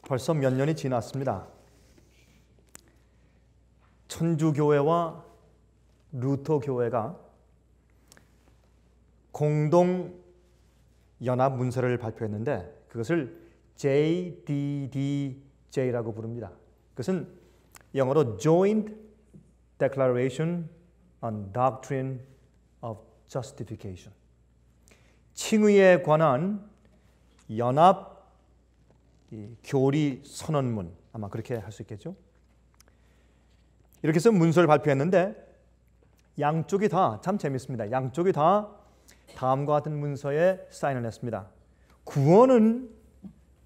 벌써 몇 년이 지났습니다. 천주교회와 루터교회가 공동 연합 문서를 발표했는데 그것을 JDDJ라고 부릅니다. 그것은 영어로 Joint Declaration on Doctrine of Justification. 칭의에 관한 연합 교리 선언문, 아마 그렇게 할 수 있겠죠. 이렇게 해서 문서를 발표했는데 양쪽이 다 참 재밌습니다. 양쪽이 다 다음과 같은 문서에 사인을 했습니다. 구원은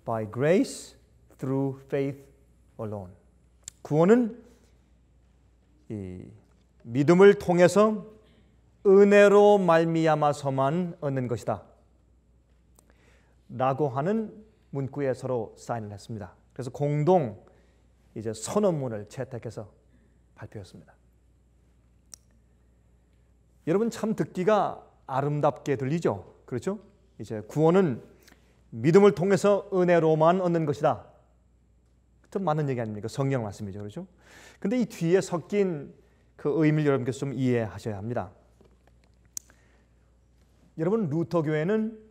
by grace through faith alone. 구원은 이 믿음을 통해서 은혜로 말미암아서만 얻는 것이다 라고 하는 문구에 서로 사인을 했습니다. 그래서 공동 이제 선언문을 채택해서 발표했습니다. 여러분 참 듣기가 아름답게 들리죠? 그렇죠? 이제 구원은 믿음을 통해서 은혜로만 얻는 것이다. 좀 맞는 얘기 아닙니까? 성경 말씀이죠. 그렇죠? 근데 이 뒤에 섞인 그 의미를 여러분께서 좀 이해하셔야 합니다. 여러분 루터교회는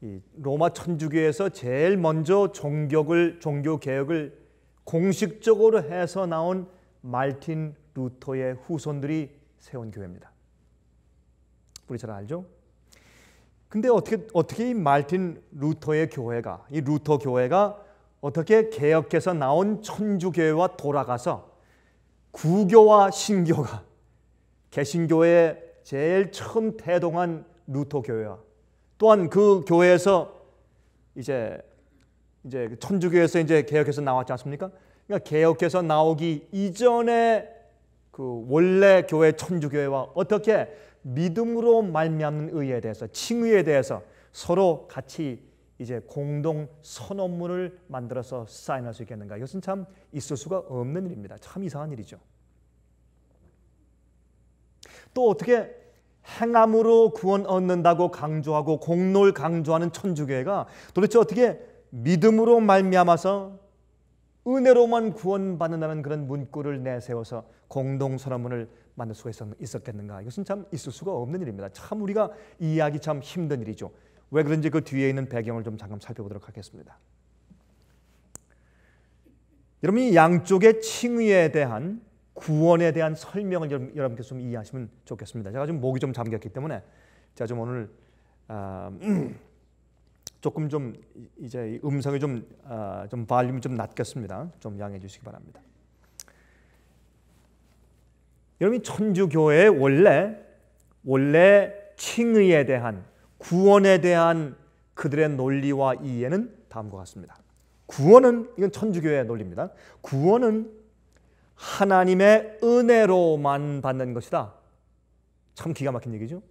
이 로마 천주교에서 제일 먼저 종교 개혁을 공식적으로 해서 나온 말틴 루터의 후손들이 세운 교회입니다. 우리 잘 알죠? 근데 어떻게 이 말틴 루터의 교회가, 이 루터 교회가 어떻게 개혁해서 나온 천주교회와 돌아가서 구교와 신교가 개신교회의 제일 처음 태동한 루터 교회와 또한 그 교회에서 이제 천주교에서 이제 개혁해서 나왔지 않습니까? 그러니까 개혁해서 나오기 이전에 그 원래 교회 천주교회와 어떻게 믿음으로 말미암는 의에 대해서 칭의에 대해서 서로 같이 이제 공동 선언문을 만들어서 사인할 수 있겠는가? 이것은 참 있을 수가 없는 일입니다. 참 이상한 일이죠. 또 어떻게 행함으로 구원 얻는다고 강조하고 공로를 강조하는 천주교회가 도대체 어떻게 믿음으로 말미암아서 은혜로만 구원받는다는 그런 문구를 내세워서 공동선언문을 만들 수가 있었겠는가? 이것은 참 있을 수가 없는 일입니다. 참 우리가 이해하기 참 힘든 일이죠. 왜 그런지 그 뒤에 있는 배경을 좀 잠깐 살펴보도록 하겠습니다. 여러분 이 양쪽의 칭의에 대한 구원에 대한 설명을 여러분께서 좀 이해하시면 좋겠습니다. 제가 좀 목이 좀 잠겼기 때문에 제가 좀 오늘 조금 좀 이제 음성이 좀 발륨이 좀 낮겠습니다. 좀 양해해 주시기 바랍니다. 여러분 천주교회의 원래 칭의에 대한 구원에 대한 그들의 논리와 이해는 다음과 같습니다. 구원은 이건 천주교회의 논리입니다. 구원은 하나님의 은혜로만 받는 것이다. 참 기가 막힌 얘기죠.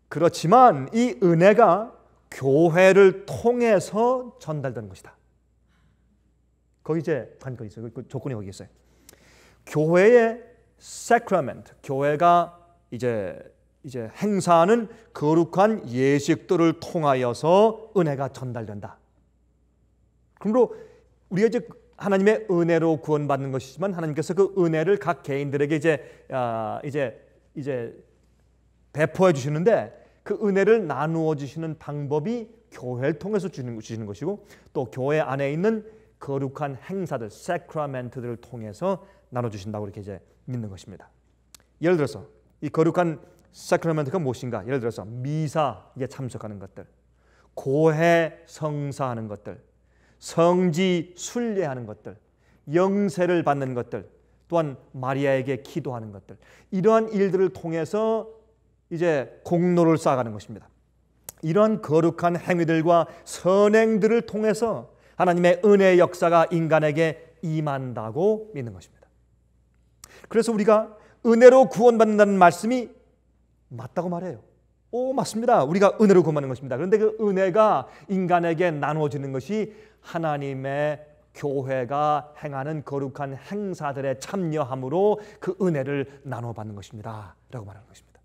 그렇지만 이 은혜가 교회를 통해서 전달되는 것이다. 거기 이제 관건이 있어요. 그 조건이 거기 있어요. 교회의 sacrament, 교회가 이제 행사하는 거룩한 예식들을 통하여서 은혜가 전달된다. 그러므로 우리가 이제 하나님의 은혜로 구원받는 것이지만 하나님께서 그 은혜를 각 개인들에게 이제 배포해 주시는데 그 은혜를 나누어 주시는 방법이 교회를 통해서 주시는 것이고 또 교회 안에 있는 거룩한 행사들, 세크라멘트들을 통해서 나눠 주신다고 이렇게 이제 믿는 것입니다. 예를 들어서 이 거룩한 세크라멘트가 무엇인가? 예를 들어서 미사에 참석하는 것들, 고해 성사하는 것들, 성지 순례하는 것들, 영세를 받는 것들, 또한 마리아에게 기도하는 것들, 이러한 일들을 통해서 이제 공로를 쌓아가는 것입니다. 이러한 거룩한 행위들과 선행들을 통해서 하나님의 은혜의 역사가 인간에게 임한다고 믿는 것입니다. 그래서 우리가 은혜로 구원받는다는 말씀이 맞다고 말해요. 맞습니다. 우리가 은혜로 구원받는 것입니다. 그런데 그 은혜가 인간에게 나누어지는 것이 하나님의 교회가 행하는 거룩한 행사들에 참여함으로 그 은혜를 나눠 받는 것입니다. 라고 말하는 것입니다.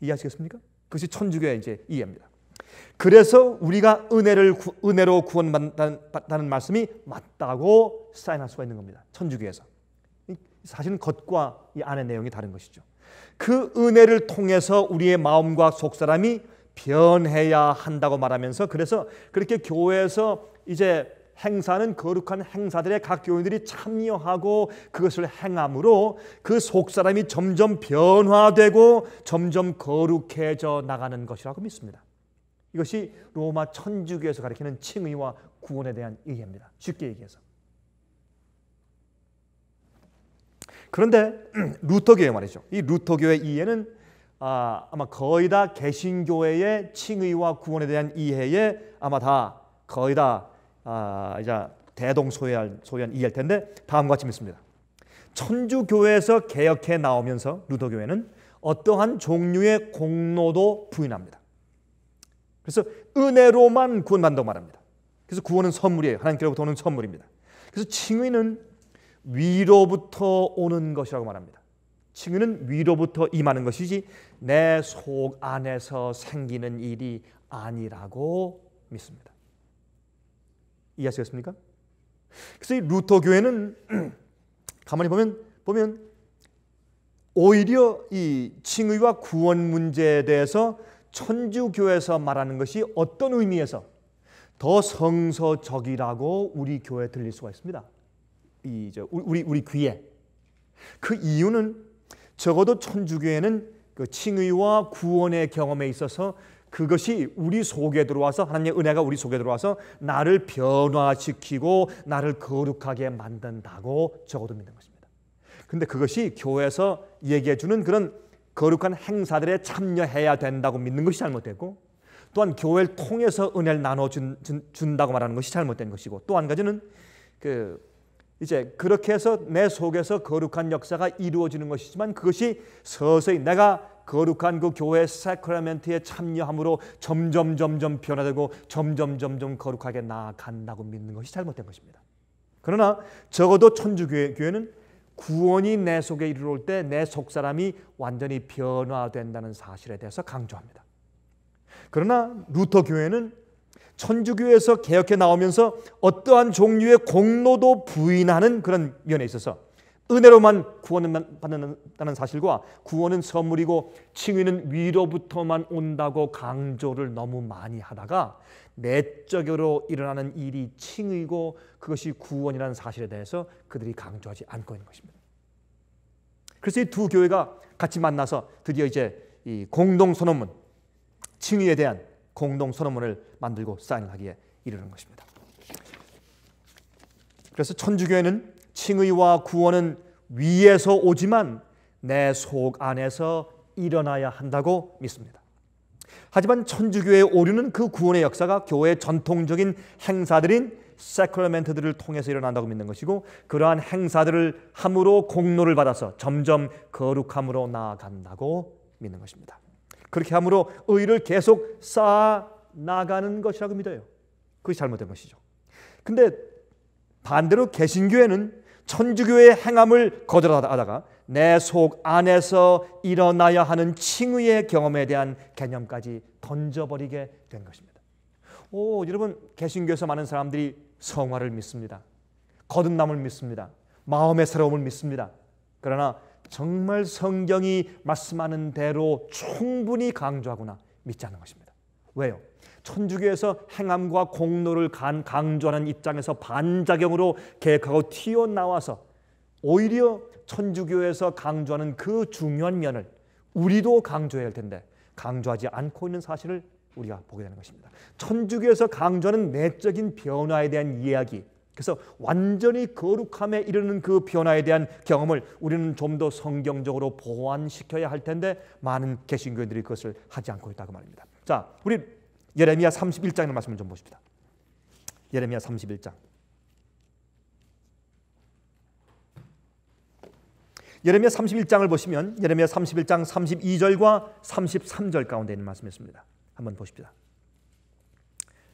이해하시겠습니까? 그것이 천주교의 이제 이해입니다. 그래서 우리가 은혜로 구원받는다는 말씀이 맞다고 사인할 수가 있는 겁니다. 천주교에서. 사실은 겉과 이 안의 내용이 다른 것이죠. 그 은혜를 통해서 우리의 마음과 속사람이 변해야 한다고 말하면서, 그래서 그렇게 교회에서 이제 행사는 거룩한 행사들에 각 교인들이 참여하고 그것을 행함으로 그 속사람이 점점 변화되고 점점 거룩해져 나가는 것이라고 믿습니다. 이것이 로마 천주교에서 가리키는 칭의와 구원에 대한 이해입니다. 쉽게 얘기해서. 그런데 루터교회 말이죠. 이 루터교회 이해는 아마 거의 다 개신교회의 칭의와 구원에 대한 이해에 아마 다 거의 다 이제 대동소이한 이해일 텐데, 다음과 같이 믿습니다. 천주교회에서 개혁해 나오면서 루터교회는 어떠한 종류의 공로도 부인합니다. 그래서 은혜로만 구원받는다고 말합니다. 그래서 구원은 선물이에요. 하나님께로부터 오는 선물입니다. 그래서 칭의는 위로부터 오는 것이라고 말합니다. 칭의는 위로부터 임하는 것이지 내 속 안에서 생기는 일이 아니라고 믿습니다. 이해하시겠습니까? 그래서 이 루터 교회는 가만히 보면 오히려 이 칭의와 구원 문제에 대해서 천주교에서 말하는 것이 어떤 의미에서 더 성서적이라고 우리 교회에 들릴 수가 있습니다. 우리 귀에. 그 이유는 적어도 천주교회는 그 칭의와 구원의 경험에 있어서 그것이 우리 속에 들어와서, 하나님의 은혜가 우리 속에 들어와서 나를 변화시키고 나를 거룩하게 만든다고 적어도 믿는 것입니다. 그런데 그것이 교회에서 얘기해 주는 그런 거룩한 행사들에 참여해야 된다고 믿는 것이 잘못됐고, 또한 교회를 통해서 은혜를 나눠준다고 말하는 것이 잘못된 것이고, 또 한 가지는 이제 그렇게 해서 내 속에서 거룩한 역사가 이루어지는 것이지만 그것이 서서히 내가 거룩한 그 교회 사크라멘트에 참여함으로 점점 변화되고 점점 거룩하게 나아간다고 믿는 것이 잘못된 것입니다. 그러나 적어도 천주교회는 구원이 내 속에 이르러올 때 내 속사람이 완전히 변화된다는 사실에 대해서 강조합니다. 그러나 루터 교회는 천주교에서 개혁해 나오면서 어떠한 종류의 공로도 부인하는 그런 면에 있어서 은혜로만 구원을 받는다는 사실과 구원은 선물이고 칭의는 위로부터만 온다고 강조를 너무 많이 하다가 내적으로 일어나는 일이 칭의고 그것이 구원이라는 사실에 대해서 그들이 강조하지 않고 있는 것입니다. 그래서 이 두 교회가 같이 만나서 드디어 이제 이 공동 선언문, 칭의에 대한 공동 선언문을 만들고 사인하기에 이르는 것입니다. 그래서 천주교회는 칭의와 구원은 위에서 오지만 내 속 안에서 일어나야 한다고 믿습니다. 하지만 천주교회의 오류는 그 구원의 역사가 교회의 전통적인 행사들인 사크라멘트들을 통해서 일어난다고 믿는 것이고, 그러한 행사들을 함으로 공로를 받아서 점점 거룩함으로 나아간다고 믿는 것입니다. 그렇게 함으로 의를 계속 쌓아 나가는 것이라고 믿어요. 그것이 잘못된 것이죠. 근데 반대로 개신교회는 천주교의 행함을 거절하다가 내 속 안에서 일어나야 하는 칭의의 경험에 대한 개념까지 던져버리게 된 것입니다. 여러분, 개신교에서 많은 사람들이 성화를 믿습니다. 거듭남을 믿습니다. 마음의 새로움을 믿습니다. 그러나 정말 성경이 말씀하는 대로 충분히 강조하거나 믿지 않는 것입니다. 왜요? 천주교에서 행함과 공로를 강조하는 입장에서 반작용으로 개혁하고 튀어나와서 오히려 천주교에서 강조하는 그 중요한 면을 우리도 강조해야 할 텐데 강조하지 않고 있는 사실을 우리가 보게 되는 것입니다. 천주교에서 강조하는 내적인 변화에 대한 이야기, 그래서 완전히 거룩함에 이르는 그 변화에 대한 경험을 우리는 좀 더 성경적으로 보완시켜야 할 텐데 많은 개신교인들이 그것을 하지 않고 있다고 말입니다. 자, 우리 예레미야 31장의 말씀을 좀 보십시다. 예레미야 31장. 예레미야 31장을 보시면 예레미야 31장 32절과 33절 가운데 있는 말씀이었습니다. 한번 보십시다.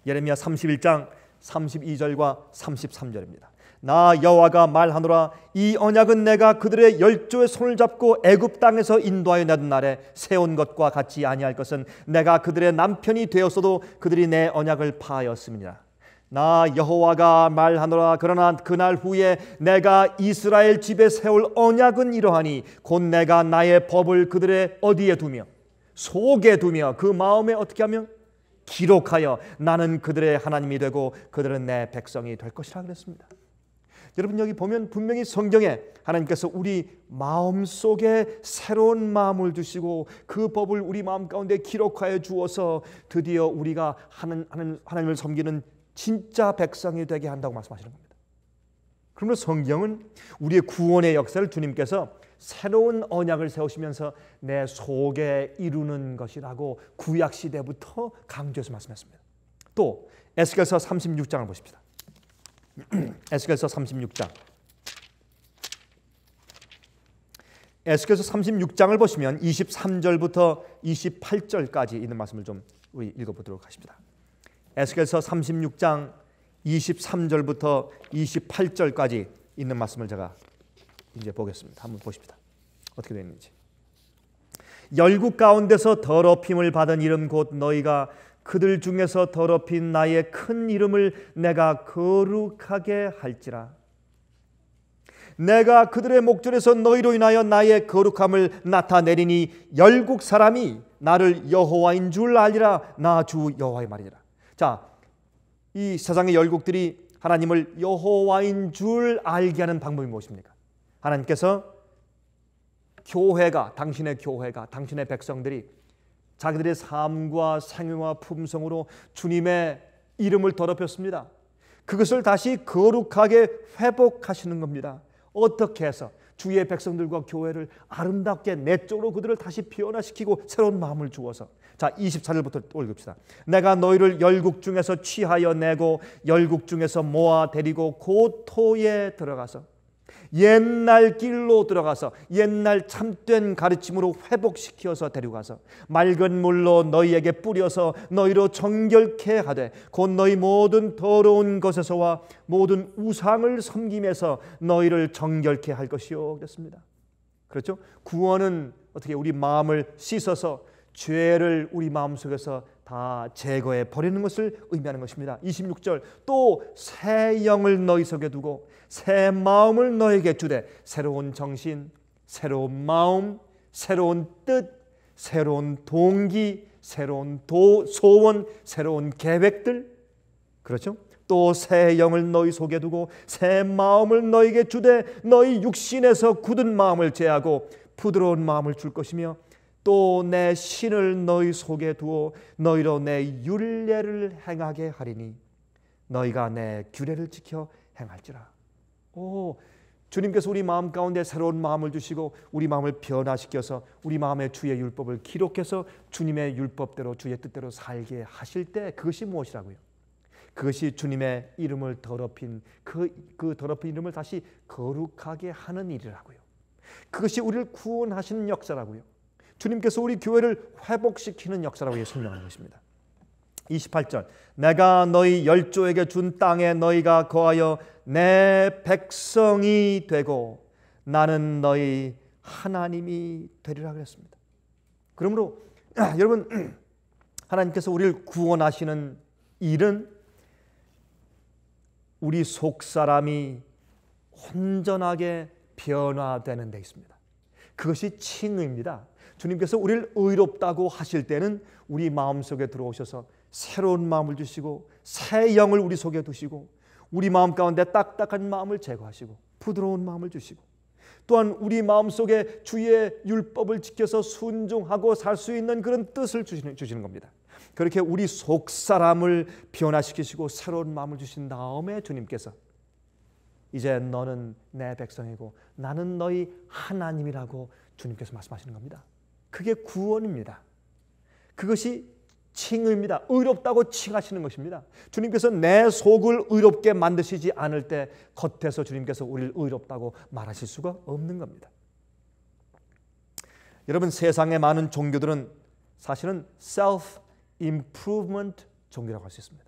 예레미야 31장 32절과 33절입니다. 나 여호와가 말하노라. 이 언약은 내가 그들의 열조의 손을 잡고 애굽 땅에서 인도하여 내던 날에 세운 것과 같이 아니할 것은 내가 그들의 남편이 되었어도 그들이 내 언약을 파하였음이니라. 나 여호와가 말하노라. 그러나 그날 후에 내가 이스라엘 집에 세울 언약은 이러하니 곧 내가 나의 법을 그들의 어디에 두며 속에 두며 그 마음에 어떻게 하며 기록하여 나는 그들의 하나님이 되고 그들은 내 백성이 될 것이라 그랬습니다. 여러분, 여기 보면 분명히 성경에 하나님께서 우리 마음속에 새로운 마음을 주시고 그 법을 우리 마음 가운데 기록하여 주어서 드디어 우리가 하나님을 섬기는 진짜 백성이 되게 한다고 말씀하시는 겁니다. 그러므로 성경은 우리의 구원의 역사를 주님께서 새로운 언약을 세우시면서 내 속에 이루는 것이라고 구약시대부터 강조해서 말씀했습니다. 또 에스겔서 36장을 보십시다. 에스겔서 36장. 에스겔서 36장을 보시면 23절부터 28절까지 있는 말씀을 좀 우리 읽어보도록 하십니다. 에스겔서 36장 23절부터 28절까지 있는 말씀을 제가 이제 보겠습니다. 한번 보십시다. 어떻게 되어 있는지. 열국 가운데서 더럽힘을 받은 이름 곧 너희가 그들 중에서 더럽힌 나의 큰 이름을 내가 거룩하게 할지라. 내가 그들의 목전에서 너희로 인하여 나의 거룩함을 나타내리니 열국 사람이 나를 여호와인 줄 알리라. 나 주 여호와의 말이라. 자, 이 세상의 열국들이 하나님을 여호와인 줄 알게 하는 방법이 무엇입니까? 하나님께서 당신의 교회가, 당신의 백성들이 자기들의 삶과 생애와 품성으로 주님의 이름을 더럽혔습니다. 그것을 다시 거룩하게 회복하시는 겁니다. 어떻게 해서? 주의 백성들과 교회를 아름답게 내적으로 그들을 다시 변화시키고 새로운 마음을 주어서. 자, 24절부터 읽읍시다. 내가 너희를 열국 중에서 취하여 내고 열국 중에서 모아 데리고 고토에 들어가서 옛날 길로 들어가서 옛날 참된 가르침으로 회복시켜서 데려가서 맑은 물로 너희에게 뿌려서 너희로 정결케 하되 곧 너희 모든 더러운 것에서와 모든 우상을 섬김에서 너희를 정결케 할 것이요. 그랬습니다. 그렇죠? 구원은 어떻게 우리 마음을 씻어서 죄를 우리 마음속에서 다 제거해 버리는 것을 의미하는 것입니다. 26절. 또 새 영을 너희 속에 두고 새 마음을 너에게 주되 새로운 정신, 새로운 마음, 새로운 뜻, 새로운 동기, 새로운 소원, 새로운 계획들. 그렇죠? 또 새 영을 너희 속에 두고 새 마음을 너에게 주되 너희 육신에서 굳은 마음을 제하고 부드러운 마음을 줄 것이며 또 내 신을 너희 속에 두어 너희로 내 율례를 행하게 하리니 너희가 내 규례를 지켜 행할지라. 주님께서 우리 마음 가운데 새로운 마음을 주시고 우리 마음을 변화시켜서 우리 마음에 주의 율법을 기록해서 주님의 율법대로 주의 뜻대로 살게 하실 때 그것이 무엇이라고요? 그것이 주님의 이름을 더럽힌 그 더럽힌 이름을 다시 거룩하게 하는 일이라고요. 그것이 우리를 구원하시는 역사라고요. 주님께서 우리 교회를 회복시키는 역사라고 설명하는 것입니다. 28절. 내가 너희 열조에게 준 땅에 너희가 거하여 내 백성이 되고 나는 너희 하나님이 되리라 그랬습니다. 그러므로 여러분, 하나님께서 우리를 구원하시는 일은 우리 속사람이 온전하게 변화되는 데 있습니다. 그것이 칭의입니다. 주님께서 우리를 의롭다고 하실 때는 우리 마음속에 들어오셔서 새로운 마음을 주시고 새 영을 우리 속에 두시고 우리 마음 가운데 딱딱한 마음을 제거하시고 부드러운 마음을 주시고 또한 우리 마음속에 주의 율법을 지켜서 순종하고 살 수 있는 그런 뜻을 주시는 겁니다. 그렇게 우리 속사람을 변화시키시고 새로운 마음을 주신 다음에 주님께서 이제 너는 내 백성이고 나는 너희 하나님이라고 주님께서 말씀하시는 겁니다. 그게 구원입니다. 그것이 칭의입니다. 의롭다고 칭하시는 것입니다. 주님께서 내 속을 의롭게 만드시지 않을 때 겉에서 주님께서 우리를 의롭다고 말하실 수가 없는 겁니다. 여러분, 세상의 많은 self-improvement 종교라고 할 수 있습니다.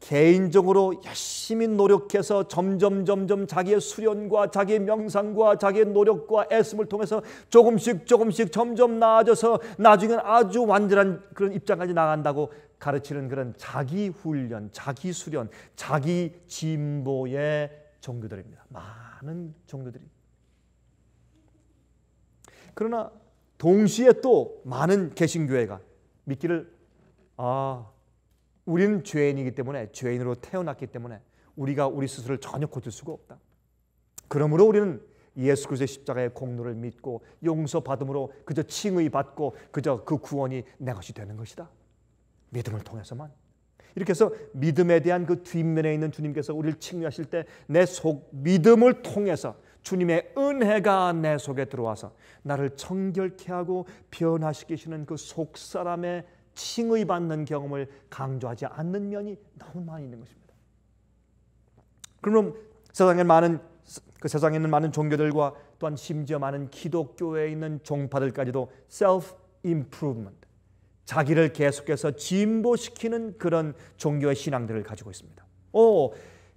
개인적으로 열심히 노력해서 점점 자기의 수련과 자기의 명상과 자기의 노력과 애씀을 통해서 조금씩 점점 나아져서 나중에는 아주 완전한 그런 입장까지 나간다고 가르치는 그런 자기 훈련, 자기 수련, 자기 진보의 종교들입니다. 많은 종교들이. 그러나 동시에 또 많은 개신교회가 믿기를 우리는 죄인이기 때문에, 죄인으로 태어났기 때문에 우리가 우리 스스로를 전혀 고칠 수가 없다. 그러므로 우리는 예수 그리스도의 십자가의 공로를 믿고 용서받음으로 그저 칭의 받고 그저 그 구원이 내 것이 되는 것이다. 믿음을 통해서만. 이렇게 해서 믿음에 대한 그 뒷면에 있는 주님께서 우리를 칭의하실 때 내 속 믿음을 통해서 주님의 은혜가 내 속에 들어와서 나를 정결케 하고 변화시키시는 그 속사람의 칭의받는 경험을 강조하지 않는 면이 너무 많이 있는 것입니다. 그럼 세상에 있는 많은 종교들과 또한 심지어 많은 기독교에 있는 종파들까지도 self-improvement, 자기를 계속해서 진보시키는 그런 종교의 신앙들을 가지고 있습니다.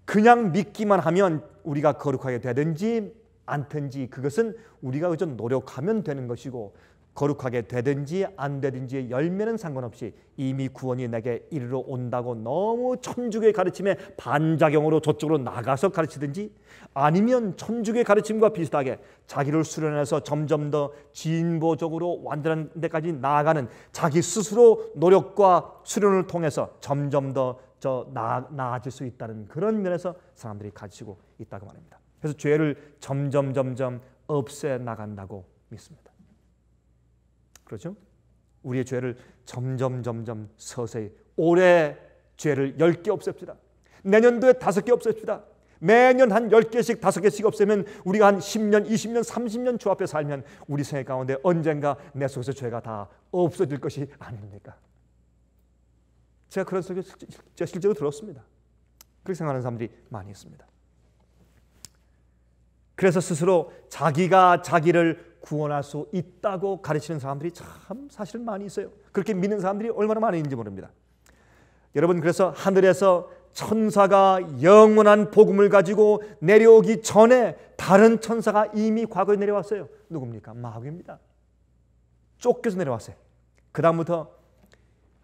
그냥 믿기만 하면 우리가 거룩하게 되든지 않든지 그것은 우리가 그저 노력하면 되는 것이고, 거룩하게 되든지 안 되든지의 열매는 상관없이 이미 구원이 내게 이르러 온다고 너무 천주교의 가르침에 반작용으로 저쪽으로 나가서 가르치든지, 아니면 천주교의 가르침과 비슷하게 자기를 수련해서 점점 더 진보적으로 완전한 데까지 나아가는 자기 스스로 노력과 수련을 통해서 점점 더 나아질 수 있다는 그런 면에서 사람들이 가지고 있다고 말합니다. 그래서 죄를 점점 없애 나간다고 믿습니다. 그렇죠? 우리의 죄를 점점 서서히, 올해 죄를 10개 없앱시다. 내년도에 5개 없앱시다. 매년 한 10개씩 5개씩 없애면 우리가 한 10년, 20년, 30년 주 앞에 살면 우리 생애 가운데 언젠가 내 속에서 죄가 다 없어질 것이 아닙니까? 제가 그런 소리 실제로 들었습니다. 그렇게 생각하는 사람들이 많이 있습니다. 그래서 스스로 자기가 자기를 구원할 수 있다고 가르치는 사람들이 참 사실은 많이 있어요. 그렇게 믿는 사람들이 얼마나 많이 있는지 모릅니다. 여러분, 그래서 하늘에서 천사가 영원한 복음을 가지고 내려오기 전에 다른 천사가 이미 과거에 내려왔어요. 누굽니까? 마귀입니다. 쫓겨서 내려왔어요. 그 다음부터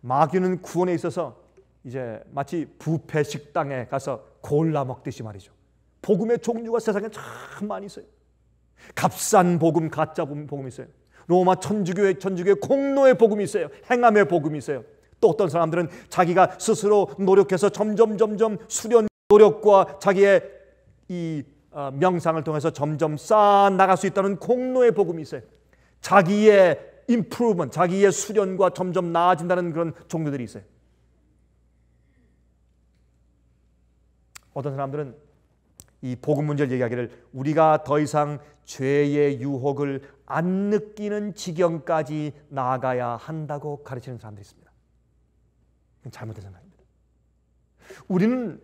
마귀는 구원에 있어서 이제 마치 뷔페 식당에 가서 골라 먹듯이 말이죠. 복음의 종류가 세상에 참 많이 있어요. 값싼 복음, 가짜 복음이 있어요. 로마 천주교의 공로의 복음이 있어요. 행함의 복음이 있어요. 또 어떤 사람들은 자기가 스스로 노력해서 점점 수련 노력과 자기의 이 명상을 통해서 점점 쌓아 나갈 수 있다는 공로의 복음이 있어요. 자기의 improvement, 자기의 수련과 점점 나아진다는 그런 종교들이 있어요. 어떤 사람들은 이 복음 문제를 얘기하기를 우리가 더 이상 죄의 유혹을 안 느끼는 지경까지 나아가야 한다고 가르치는 사람들이 있습니다. 그건 잘못된 생각입니다. 우리는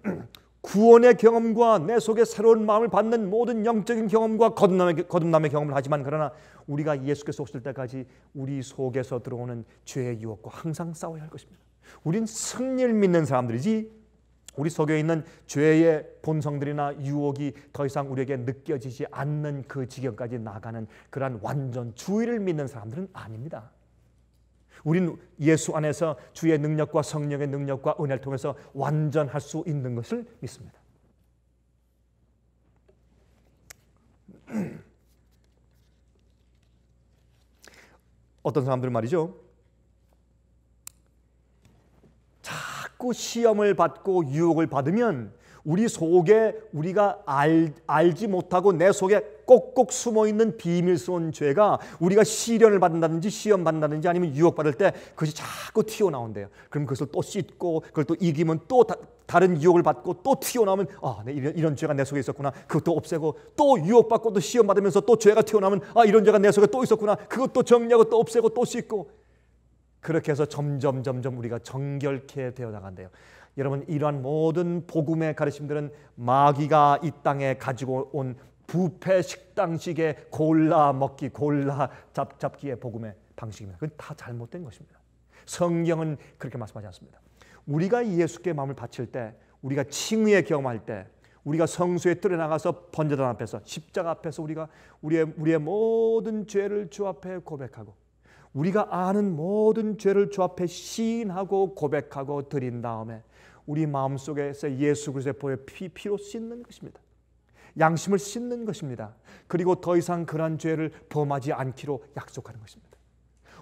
구원의 경험과 내 속에 새로운 마음을 받는 모든 영적인 경험과 거듭남의 경험을 하지만, 그러나 우리가 예수께서 오실 때까지 우리 속에서 들어오는 죄의 유혹과 항상 싸워야 할 것입니다. 우린 승리를 믿는 사람들이지 우리 속에 있는 죄의 본성들이나 유혹이 더 이상 우리에게 느껴지지 않는 그 지경까지 나가는 그러한 완전 주의를 믿는 사람들은 아닙니다. 우린 예수 안에서 주의 능력과 성령의 능력과 은혜를 통해서 완전할 수 있는 것을 믿습니다. 어떤 사람들은 말이죠, 자꾸 시험을 받고 유혹을 받으면 우리 속에 우리가 알지 못하고 내 속에 꼭꼭 숨어있는 비밀스러운 죄가 우리가 시련을 받는다든지 시험 받는다든지 아니면 유혹받을 때 그것이 자꾸 튀어나온대요. 그럼 그것을 또 씻고 그걸 또 이기면 또 다른 유혹을 받고 또 튀어나오면 이런 죄가 내 속에 있었구나. 그것도 없애고 또 유혹받고 또 시험 받으면서 또 죄가 튀어나오면 이런 죄가 내 속에 또 있었구나. 그것도 정리하고 또 없애고 또 씻고, 그렇게 해서 점점 우리가 정결케 되어 나간대요. 여러분, 이러한 모든 복음의 가르침들은 마귀가 이 땅에 가지고 온 뷔페 식당식의 골라 먹기, 골라 잡기의 복음의 방식입니다. 그건 다 잘못된 것입니다. 성경은 그렇게 말씀하지 않습니다. 우리가 예수께 마음을 바칠 때 우리가 칭의의 경험할 때, 우리가 성소에 들어나가서 번제단 앞에서, 십자가 앞에서 우리가 우리의 모든 죄를 주 앞에 고백하고, 우리가 아는 모든 죄를 주 앞에 시인하고 고백하고 드린 다음에 우리 마음속에서 예수 그리스도의 보혈 피로 씻는 것입니다. 양심을 씻는 것입니다. 그리고 더 이상 그러한 죄를 범하지 않기로 약속하는 것입니다.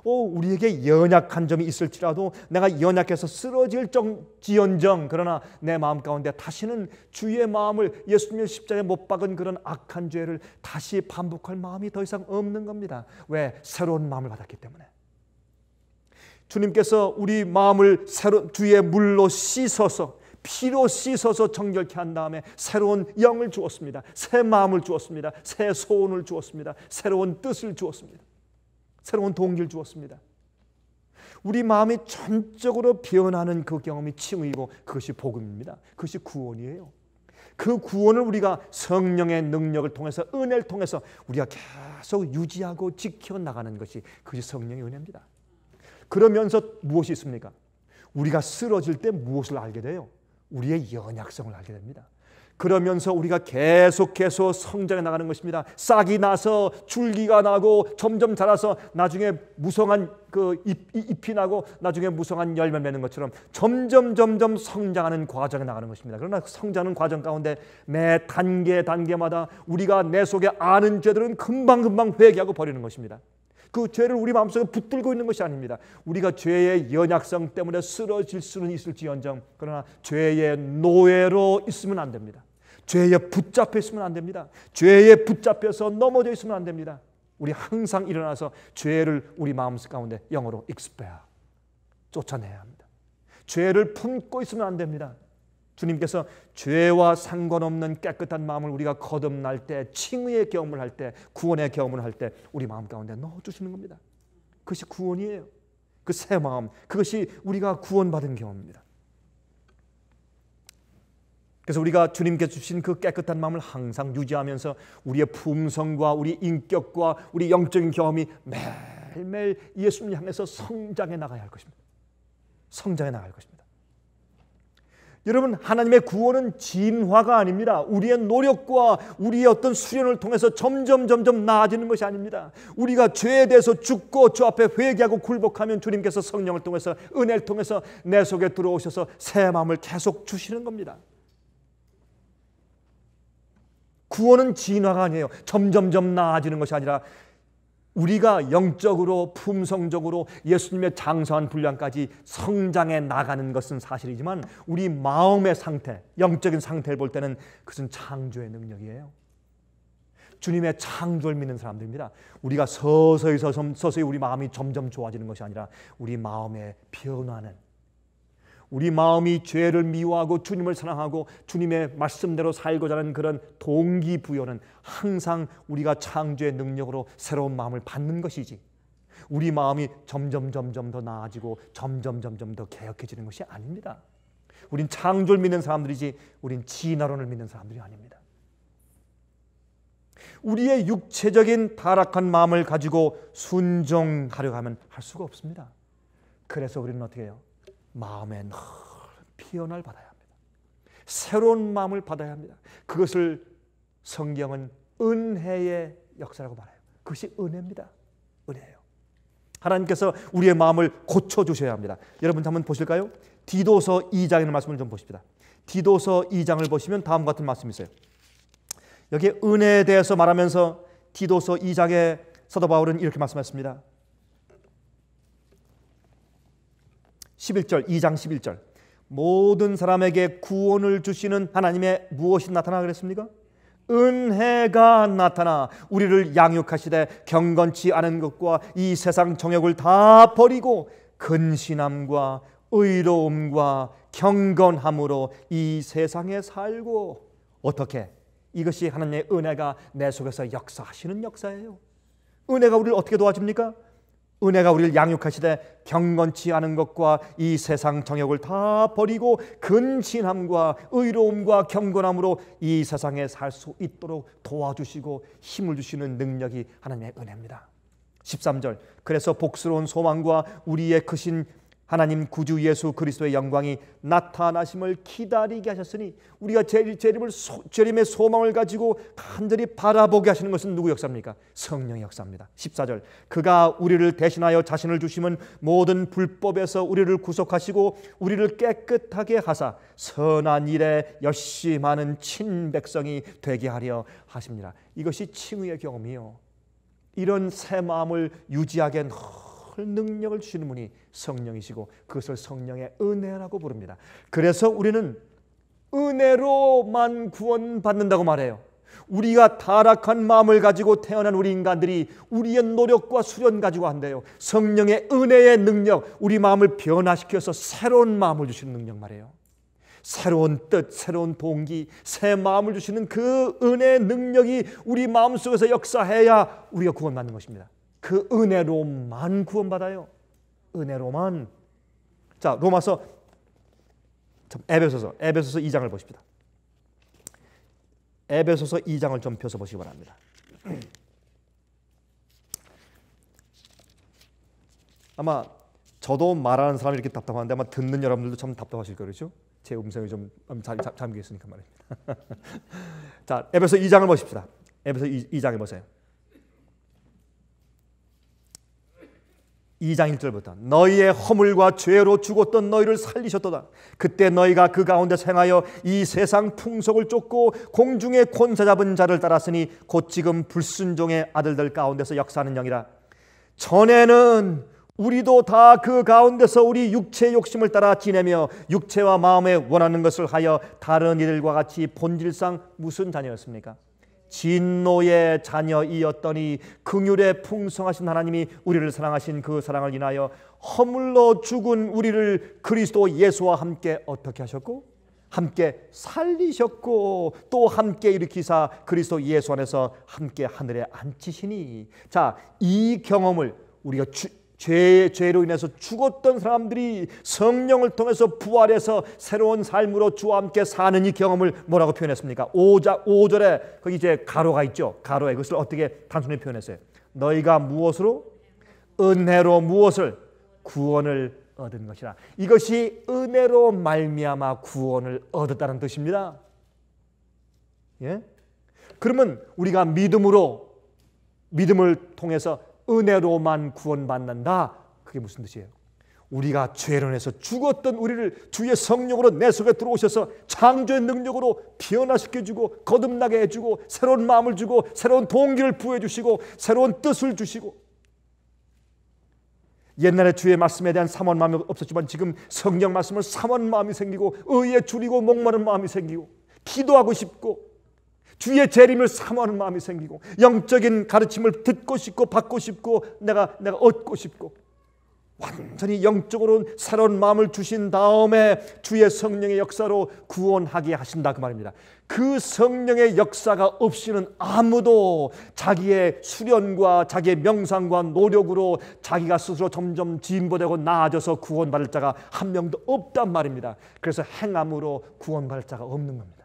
우리에게 연약한 점이 있을지라도 내가 연약해서 쓰러질지언정, 그러나 내 마음 가운데 다시는 주의 마음을, 예수님의 십자가에 못 박은 그런 악한 죄를 다시 반복할 마음이 더 이상 없는 겁니다. 왜? 새로운 마음을 받았기 때문에. 주님께서 우리 마음을 주의 물로 씻어서, 피로 씻어서 정결케 한 다음에 새로운 영을 주었습니다. 새 마음을 주었습니다. 새 소원을 주었습니다. 새로운 뜻을 주었습니다. 새로운 동기를 주었습니다. 우리 마음이 전적으로 변하는 그 경험이 칭의이고 그것이 복음입니다. 그것이 구원이에요. 그 구원을 우리가 성령의 능력을 통해서, 은혜를 통해서 우리가 계속 유지하고 지켜나가는 것이, 그것이 성령의 은혜입니다. 그러면서 무엇이 있습니까? 우리가 쓰러질 때 무엇을 알게 돼요? 우리의 연약성을 알게 됩니다. 그러면서 우리가 계속해서 성장해 나가는 것입니다. 싹이 나서 줄기가 나고 점점 자라서 나중에 무성한 잎이 나고 나중에 무성한 열매 맺는 것처럼 점점 성장하는 과정에 나가는 것입니다. 그러나 성장하는 과정 가운데 매 단계마다 우리가 내 속에 아는 죄들은 금방 회개하고 버리는 것입니다. 그 죄를 우리 마음속에 붙들고 있는 것이 아닙니다. 우리가 죄의 연약성 때문에 쓰러질 수는 있을지언정, 그러나 죄의 노예로 있으면 안 됩니다. 죄에 붙잡혀 있으면 안 됩니다. 죄에 붙잡혀서 넘어져 있으면 안 됩니다. 우리 항상 일어나서 죄를 우리 마음 가운데 영어로 expel, 쫓아내야 합니다. 죄를 품고 있으면 안 됩니다. 주님께서 죄와 상관없는 깨끗한 마음을 우리가 거듭날 때, 칭의의 경험을 할 때, 구원의 경험을 할 때 우리 마음 가운데 넣어주시는 겁니다. 그것이 구원이에요. 그 새 마음, 그것이 우리가 구원받은 경험입니다. 그래서 우리가 주님께서 주신 그 깨끗한 마음을 항상 유지하면서 우리의 품성과 우리 인격과 우리 영적인 경험이 매일매일 예수님 향해서 성장해 나가야 할 것입니다. 성장해 나갈 것입니다. 여러분, 하나님의 구원은 진화가 아닙니다. 우리의 노력과 우리의 어떤 수련을 통해서 점점 나아지는 것이 아닙니다. 우리가 죄에 대해서 죽고 주 앞에 회개하고 굴복하면 주님께서 성령을 통해서, 은혜를 통해서 내 속에 들어오셔서 새 마음을 계속 주시는 겁니다. 구원은 진화가 아니에요. 점점 나아지는 것이 아니라 우리가 영적으로, 품성적으로 예수님의 장성한 분량까지 성장해 나가는 것은 사실이지만 우리 마음의 상태, 영적인 상태를 볼 때는 그것은 창조의 능력이에요. 주님의 창조를 믿는 사람들입니다. 우리가 서서히 우리 마음이 점점 좋아지는 것이 아니라 우리 마음의 변화는, 우리 마음이 죄를 미워하고 주님을 사랑하고 주님의 말씀대로 살고자 하는 그런 동기부여는 항상 우리가 창조의 능력으로 새로운 마음을 받는 것이지, 우리 마음이 점점 더 나아지고 점점 더 개혁해지는 것이 아닙니다. 우린 창조를 믿는 사람들이지 우린 진화론을 믿는 사람들이 아닙니다. 우리의 육체적인 타락한 마음을 가지고 순종하려고 하면 할 수가 없습니다. 그래서 우리는 어떻게 해요? 마음의 넓은 피언을 받아야 합니다. 새로운 마음을 받아야 합니다. 그것을 성경은 은혜의 역사라고 말해요. 그것이 은혜입니다. 은혜예요. 하나님께서 우리의 마음을 고쳐주셔야 합니다. 여러분 한번 보실까요? 디도서 2장의 말씀을 좀 보십시다. 디도서 2장을 보시면 다음과 같은 말씀이 있어요. 여기 은혜에 대해서 말하면서 디도서 2장에 사도 바울은 이렇게 말씀했습니다. 11절, 2장 11절. 모든 사람에게 구원을 주시는 하나님의 무엇이 나타나 그랬습니까? 은혜가 나타나 우리를 양육하시되 경건치 않은 것과 이 세상 정욕을 다 버리고 근신함과 의로움과 경건함으로 이 세상에 살고. 어떻게? 이것이 하나님의 은혜가 내 속에서 역사하시는 역사예요. 은혜가 우리를 어떻게 도와줍니까? 은혜가 우리를 양육하시되 경건치 않은 것과 이 세상 정욕을 다 버리고 근신함과 의로움과 경건함으로 이 세상에 살 수 있도록 도와주시고 힘을 주시는 능력이 하나님의 은혜입니다. 13절. 그래서 복스러운 소망과 우리의 크신 하나님 구주 예수 그리스도의 영광이 나타나심을 기다리게 하셨으니 우리가 재림의 소망을 가지고 간절히 바라보게 하시는 것은 누구 역사입니까? 성령의 역사입니다. 14절 그가 우리를 대신하여 자신을 주심은 모든 불법에서 우리를 구속하시고 우리를 깨끗하게 하사 선한 일에 열심하는 친백성이 되게 하려 하십니다. 이것이 칭의의 경험이요, 이런 새 마음을 유지하게 능력을 주시는 분이 성령이시고 그것을 성령의 은혜라고 부릅니다. 그래서 우리는 은혜로만 구원받는다고 말해요. 우리가 타락한 마음을 가지고 태어난 우리 인간들이 우리의 노력과 수련 가지고 한대요. 성령의 은혜의 능력, 우리 마음을 변화시켜서 새로운 마음을 주시는 능력 말이에요. 새로운 뜻, 새로운 동기, 새 마음을 주시는 그 은혜의 능력이 우리 마음속에서 역사해야 우리가 구원받는 것입니다. 그 은혜로만 구원받아요. 은혜로만. 자, 로마서, 에베소서 2장을 보십시다. 에베소서 2장을 좀 펴서 보시기 바랍니다. 아마 저도 말하는 사람이 이렇게 답답한데 아마 듣는 여러분들도 참 답답하실 거예요, 그렇죠? 제 음성이 좀 잠겨 있으니까 말입니다. 자, 에베소 2장을 보십시다. 에베소 2장에 보세요. 2장 1절부터 너희의 허물과 죄로 죽었던 너희를 살리셨도다. 그때 너희가 그 가운데 행하여 이 세상 풍속을 쫓고 공중의 권세 잡은 자를 따랐으니 곧 지금 불순종의 아들들 가운데서 역사하는 영이라. 전에는 우리도 다 그 가운데서 우리 육체의 욕심을 따라 지내며 육체와 마음에 원하는 것을 하여 다른 이들과 같이 본질상 무슨 자녀였습니까? 진노의 자녀이었더니 긍휼에 풍성하신 하나님이 우리를 사랑하신 그 사랑을 인하여 허물로 죽은 우리를 그리스도 예수와 함께 어떻게 하셨고? 함께 살리셨고 또 함께 일으키사 그리스도 예수 안에서 함께 하늘에 앉히시니. 자, 이 경험을 우리가 죄로 인해서 죽었던 사람들이 성령을 통해서 부활해서 새로운 삶으로 주와 함께 사는 이 경험을 뭐라고 표현했습니까? 5절에 거기 이제 가로가 있죠. 가로에 그것을 어떻게 단순히 표현했어요? 너희가 무엇으로? 은혜로 무엇을? 구원을 얻은 것이라. 이것이 은혜로 말미암아 구원을 얻었다는 뜻입니다. 예? 그러면 우리가 믿음을 통해서 은혜로만 구원받는다. 그게 무슨 뜻이에요? 우리가 죄로 인해서 죽었던 우리를 주의 성령으로 내 속에 들어오셔서 창조의 능력으로 변화시켜주고 거듭나게 해주고 새로운 마음을 주고 새로운 동기를 부여주시고 새로운 뜻을 주시고. 옛날에 주의 말씀에 대한 사모하는 마음이 없었지만 지금 성령 말씀을 사모하는 마음이 생기고 의에 줄이고 목마른 마음이 생기고 기도하고 싶고 주의 재림을 사모하는 마음이 생기고 영적인 가르침을 듣고 싶고 받고 싶고 내가 얻고 싶고 완전히 영적으로 새로운 마음을 주신 다음에 주의 성령의 역사로 구원하게 하신다 그 말입니다. 그 성령의 역사가 없이는 아무도 자기의 수련과 자기의 명상과 노력으로 자기가 스스로 점점 진보되고 나아져서 구원받을 자가 한 명도 없단 말입니다. 그래서 행함으로 구원받을 자가 없는 겁니다.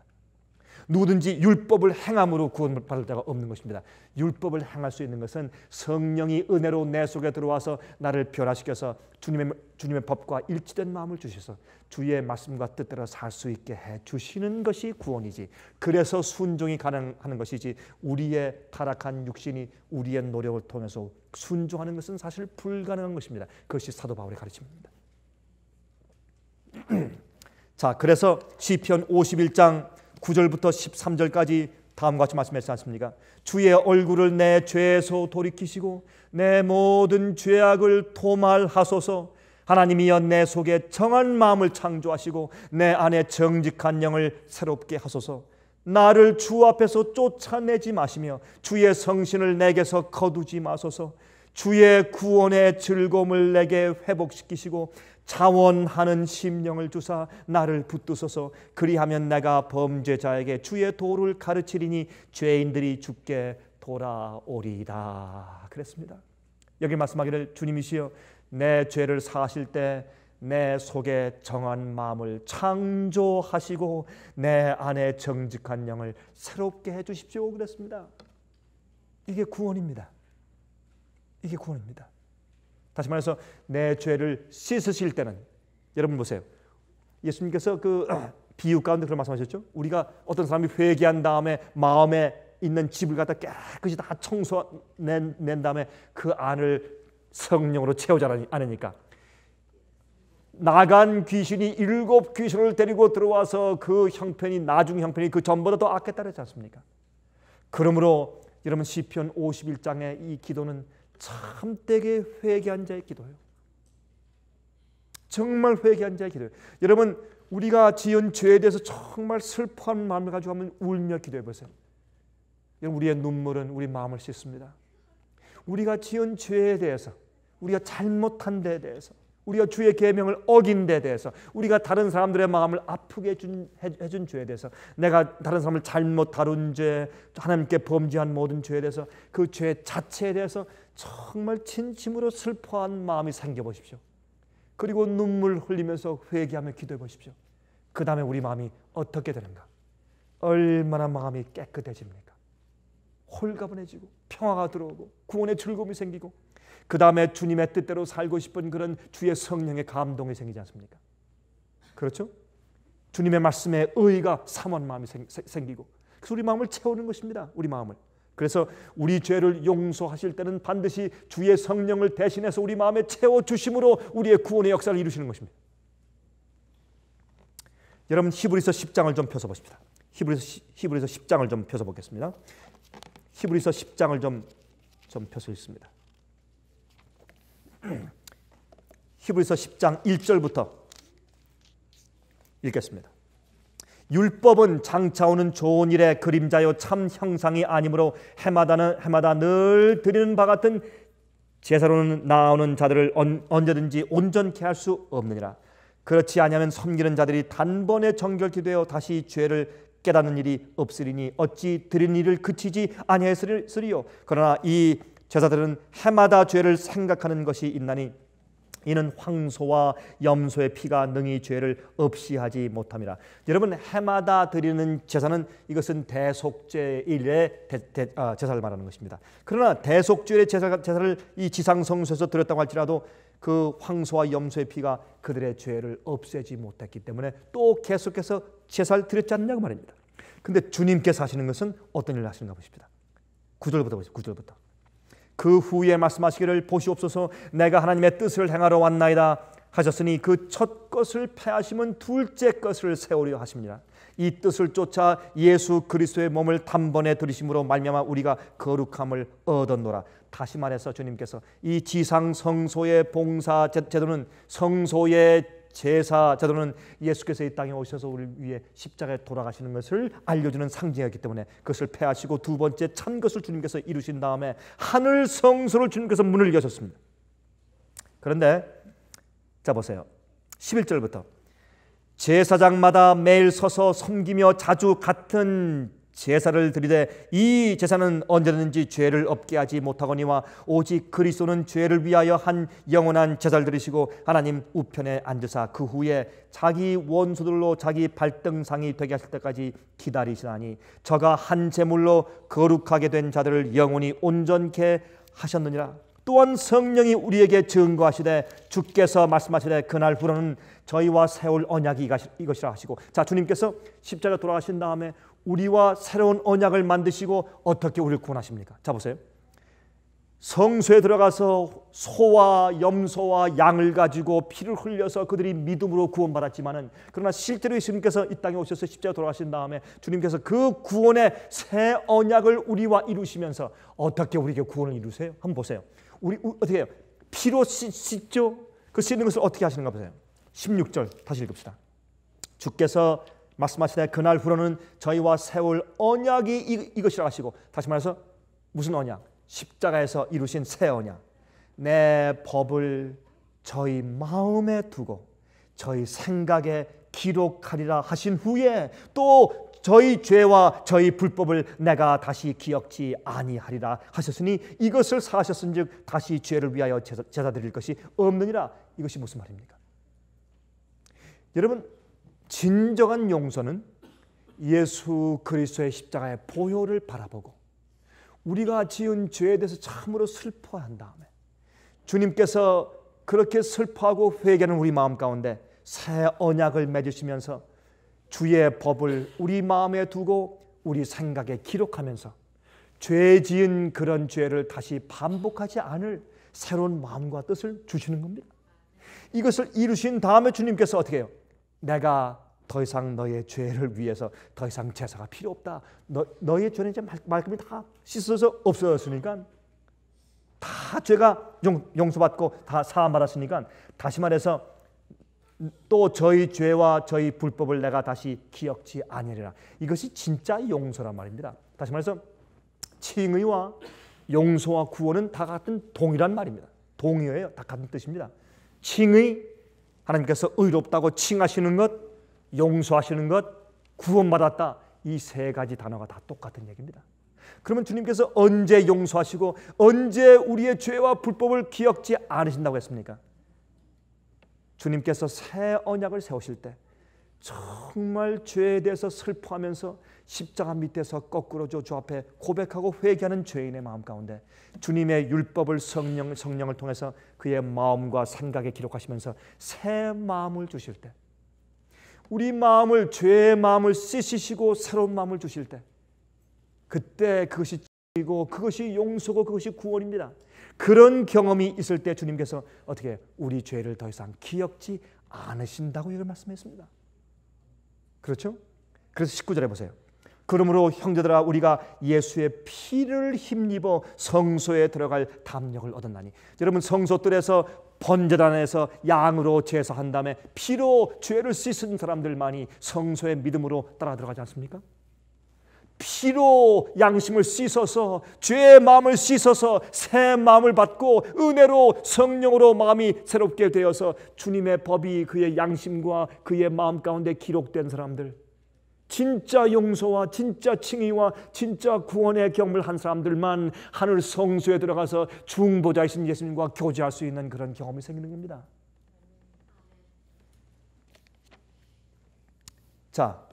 누구든지 율법을 행함으로 구원받을 자가 없는 것입니다. 율법을 행할 수 있는 것은 성령이 은혜로 내 속에 들어와서 나를 변화시켜서 주님의 법과 일치된 마음을 주셔서 주의 말씀과 뜻대로 살 수 있게 해주시는 것이 구원이지. 그래서 순종이 가능한 것이지 우리의 타락한 육신이 우리의 노력을 통해서 순종하는 것은 사실 불가능한 것입니다. 그것이 사도 바울의 가르침입니다. 자, 그래서 시편 51장 9절부터 13절까지 다음과 같이 말씀하시지 않습니까? 주의 얼굴을 내 죄에서 돌이키시고 내 모든 죄악을 도말하소서. 하나님이여 내 속에 정한 마음을 창조하시고 내 안에 정직한 영을 새롭게 하소서. 나를 주 앞에서 쫓아내지 마시며 주의 성신을 내게서 거두지 마소서. 주의 구원의 즐거움을 내게 회복시키시고 자원하는 심령을 주사 나를 붙드소서. 그리하면 내가 범죄자에게 주의 도를 가르치리니 죄인들이 주께 돌아오리이다. 그랬습니다. 여기 말씀하기를 주님이시여 내 죄를 사하실 때 내 속에 정한 마음을 창조하시고 내 안에 정직한 영을 새롭게 해주십시오. 그랬습니다. 이게 구원입니다. 이게 구원입니다. 다시 말해서 내 죄를 씻으실 때는, 여러분 보세요. 예수님께서 그 비유 가운데 그런 말씀하셨죠. 우리가 어떤 사람이 회개한 다음에 마음에 있는 집을 갖다 깨끗이 다 청소낸 다음에 그 안을 성령으로 채우지 않으니까 나간 귀신이 7 귀신을 데리고 들어와서 그 형편이, 나중 형편이 그 전보다 더 악했다 그랬지 않습니까? 그러므로 여러분 시편 51장의 이 기도는 참되게 회개한 자의 기도예요. 정말 회개한 자의 기도예요. 여러분 우리가 지은 죄에 대해서 정말 슬퍼한 마음을 가지고 한번 울며 기도해 보세요. 여러분 우리의 눈물은 우리 마음을 씻습니다. 우리가 지은 죄에 대해서, 우리가 잘못한 데에 대해서, 우리가 주의 계명을 어긴 데에 대해서, 우리가 다른 사람들의 마음을 아프게 해준 죄에 대해서, 내가 다른 사람을 잘못 다룬 죄, 하나님께 범죄한 모든 죄에 대해서, 그 죄 자체에 대해서 정말 진심으로 슬퍼한 마음이 생겨보십시오. 그리고 눈물 흘리면서 회개하며 기도해 보십시오. 그 다음에 우리 마음이 어떻게 되는가? 얼마나 마음이 깨끗해집니까? 홀가분해지고 평화가 들어오고 구원의 즐거움이 생기고, 그 다음에 주님의 뜻대로 살고 싶은 그런 주의 성령의 감동이 생기지 않습니까? 그렇죠? 주님의 말씀에 의가 사모하는 마음이 생기고, 그래서 우리 마음을 채우는 것입니다. 우리 마음을. 그래서 우리 죄를 용서하실 때는 반드시 주의 성령을 대신해서 우리 마음에 채워주심으로 우리의 구원의 역사를 이루시는 것입니다. 여러분 히브리서 10장을 좀 펴서 보십시다. 히브리서 10장을 좀 펴서 보겠습니다. 히브리서 10장을 좀 펴서 읽습니다. 히브리서 10장 1절부터 읽겠습니다. 율법은 장차 오는 좋은 일의 그림자요 참 형상이 아니므로 해마다 늘 드리는 바 같은 제사로는 나오는 자들을 언제든지 온전케 할 수 없느니라. 그렇지 아니하면 섬기는 자들이 단번에 정결케 되어 다시 죄를 깨닫는 일이 없으리니 어찌 드리는 일을 그치지 아니하였으리요. 그러나 이 제사들은 해마다 죄를 생각하는 것이 있나니 이는 황소와 염소의 피가 능히 죄를 없이 하지 못함이라. 여러분 해마다 드리는 제사는 이것은 대속죄일의 제사를 말하는 것입니다. 그러나 대속죄일의 제사를 이 지상성소에서 드렸다고 할지라도 그 황소와 염소의 피가 그들의 죄를 없애지 못했기 때문에 또 계속해서 제사를 드렸지 않냐고 말입니다. 근데 주님께서 하시는 것은 어떤 일을 하시는가 보십니다. 9절부터 보십시오. 9절부터. 그 후에 말씀하시기를 보시옵소서 내가 하나님의 뜻을 행하러 왔나이다 하셨으니 그 첫 것을 패하심은 둘째 것을 세우려 하십니다. 이 뜻을 쫓아 예수 그리스도의 몸을 단번에 들이심으로 말미암아 우리가 거룩함을 얻었노라. 다시 말해서 주님께서 이 지상 성소의 봉사 제도는, 성소의 제사 제도는 예수께서 이 땅에 오셔서 우리 위해 십자가에 돌아가시는 것을 알려주는 상징이었기 때문에 그것을 폐하시고 두 번째 찬 것을 주님께서 이루신 다음에 하늘 성소를 주님께서 문을 여셨습니다. 그런데 자 보세요. 11절부터 제사장마다 매일 서서 섬기며 자주 같은 제사를 드리되 이 제사는 언제든지 죄를 없게 하지 못하거니와 오직 그리스도는 죄를 위하여 한 영원한 제사를 드리시고 하나님 우편에 앉으사 그 후에 자기 원수들로 자기 발등상이 되게 하실 때까지 기다리시나니 저가 한 제물로 거룩하게 된 자들을 영원히 온전케 하셨느니라. 또한 성령이 우리에게 증거하시되 주께서 말씀하시되 그날 후로는 저희와 세울 언약이 이것이라 하시고, 자 주님께서 십자가 돌아가신 다음에 우리와 새로운 언약을 만드시고 어떻게 우리를 구원하십니까? 자 보세요. 성소에 들어가서 소와 염소와 양을 가지고 피를 흘려서 그들이 믿음으로 구원받았지만은, 그러나 실제로 예수님께서 이 땅에 오셔서 십자가 돌아가신 다음에 주님께서 그 구원의 새 언약을 우리와 이루시면서 어떻게 우리에게 구원을 이루세요? 한번 보세요. 우리 어떻게 해요? 피로 씻죠? 그 씻는 것을 어떻게 하시는가 보세요. 16절 다시 읽읍시다. 주께서 말씀하시되 그날 후로는 저희와 세울 언약이 이것이라 하시고, 다시 말해서 무슨 언약? 십자가에서 이루신 새 언약. 내 법을 저희 마음에 두고 저희 생각에 기록하리라 하신 후에 또 저희 죄와 저희 불법을 내가 다시 기억지 아니하리라 하셨으니 이것을 사하셨은즉 다시 죄를 위하여 제사 드릴 것이 없느니라. 이것이 무슨 말입니까? 여러분 진정한 용서는 예수 그리스도의 십자가의 보혈을 바라보고 우리가 지은 죄에 대해서 참으로 슬퍼한 다음에 주님께서 그렇게 슬퍼하고 회개하는 우리 마음 가운데 새 언약을 맺으시면서 주의 법을 우리 마음에 두고 우리 생각에 기록하면서 죄 지은 그런 죄를 다시 반복하지 않을 새로운 마음과 뜻을 주시는 겁니다. 이것을 이루신 다음에 주님께서 어떻게 해요? 내가 더 이상 너의 죄를 위해서 더 이상 제사가 필요 없다. 너의 죄는 이제 말끔히 다 씻어서 없어졌으니까, 다 죄가 용서받고 다 사함받았으니까, 다시 말해서 또 저희 죄와 저희 불법을 내가 다시 기억지 아니하리라. 이것이 진짜 용서란 말입니다. 다시 말해서 칭의와 용서와 구원은 다 같은 동일한 말입니다. 동의어예요. 다 같은 뜻입니다. 칭의, 하나님께서 의롭다고 칭하시는 것, 용서하시는 것, 구원받았다, 이 세 가지 단어가 다 똑같은 얘기입니다. 그러면 주님께서 언제 용서하시고 언제 우리의 죄와 불법을 기억지 않으신다고 했습니까? 주님께서 새 언약을 세우실 때 정말 죄에 대해서 슬퍼하면서 십자가 밑에서 거꾸로 주 앞에 고백하고 회개하는 죄인의 마음 가운데 주님의 율법을 성령을 통해서 그의 마음과 생각에 기록하시면서 새 마음을 주실 때, 우리 마음을, 죄의 마음을 씻으시고 새로운 마음을 주실 때, 그때 그것이 칭의고 그것이 용서고 그것이 구원입니다. 그런 경험이 있을 때 주님께서 어떻게 우리 죄를 더 이상 기억지 않으신다고 이걸 말씀했습니다. 그렇죠? 그래서 19절에 보세요. 그러므로 형제들아, 우리가 예수의 피를 힘입어 성소에 들어갈 담력을 얻었나니. 여러분, 성소뜰에서 번제단에서 양으로 제사한 다음에 피로 죄를 씻은 사람들만이 성소의 믿음으로 따라 들어가지 않습니까? 피로 양심을 씻어서 죄의 마음을 씻어서 새 마음을 받고 은혜로 성령으로 마음이 새롭게 되어서 주님의 법이 그의 양심과 그의 마음 가운데 기록된 사람들, 진짜 용서와 진짜 칭의와 진짜 구원의 경험을 한 사람들만 하늘 성소에 들어가서 중보자이신 예수님과 교제할 수 있는 그런 경험이 생기는 겁니다. 자,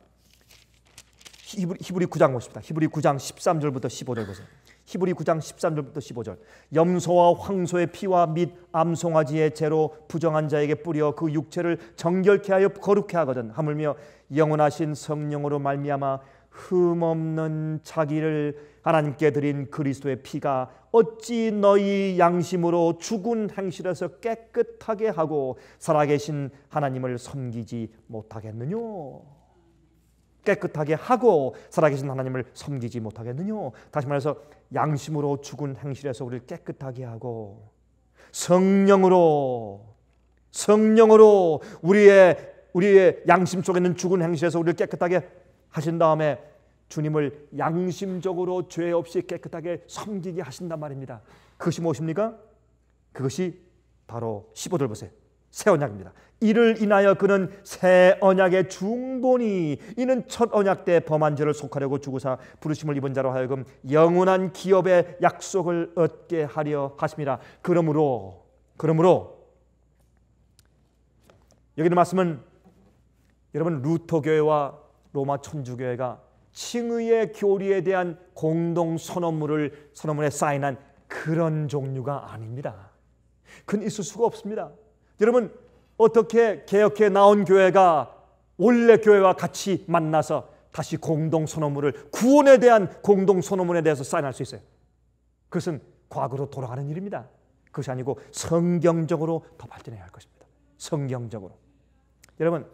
히브리 9장 보십시다. 히브리 9장 13절부터 15절 보세요. 히브리 9장 13절부터 15절. 염소와 황소의 피와 및 암송아지의 재로 부정한 자에게 뿌려 그 육체를 정결케 하여 거룩케 하거든. 하물며 영원하신 성령으로 말미암아 흠없는 자기를 하나님께 드린 그리스도의 피가 어찌 너희 양심으로 죽은 행실에서 깨끗하게 하고 살아계신 하나님을 섬기지 못하겠느냐? 깨끗하게 하고 살아계신 하나님을 섬기지 못하겠느냐? 다시 말해서 양심으로 죽은 행실에서 우리를 깨끗하게 하고 성령으로 우리의 양심 속에 있는 죽은 행실에서 우리를 깨끗하게 하신 다음에 주님을 양심적으로 죄 없이 깨끗하게 섬기게 하신단 말입니다. 그것이 무엇입니까? 그것이 바로 15절 보세요. 새 언약입니다. 이를 인하여 그는 새 언약의 중보니, 이는 첫 언약 때 범한 죄를 속하려고 죽으사 부르심을 입은 자로 하여금 영원한 기업의 약속을 얻게 하려 하심이라. 그러므로 여기 있는 말씀은 여러분, 루터교회와 로마 천주교회가 칭의의 교리에 대한 공동 선언문에 사인한 그런 종류가 아닙니다. 그건 있을 수가 없습니다. 여러분, 어떻게 개혁해 나온 교회가 원래 교회와 같이 만나서 다시 공동 선언문을, 구원에 대한 공동 선언문에 대해서 사인할 수 있어요? 그것은 과거로 돌아가는 일입니다. 그것이 아니고 성경적으로 더 발전해야 할 것입니다. 성경적으로. 여러분,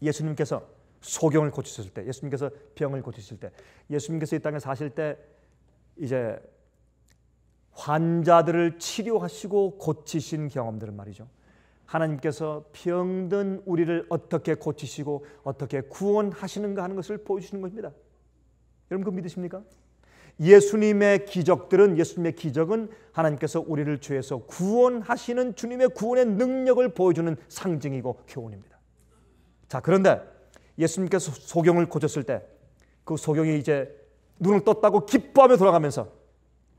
예수님께서 소경을 고치셨을 때, 예수님께서 병을 고치실 때, 예수님께서 이 땅에 사실 때 이제 환자들을 치료하시고 고치신 경험들은 말이죠, 하나님께서 병든 우리를 어떻게 고치시고 어떻게 구원하시는가 하는 것을 보여주시는 것입니다. 여러분, 그거 믿으십니까? 예수님의 기적은 하나님께서 우리를 죄에서 구원하시는 주님의 구원의 능력을 보여주는 상징이고 교훈입니다. 자, 그런데 예수님께서 소경을 고쳤을 때 그 소경이 이제 눈을 떴다고 기뻐하며 돌아가면서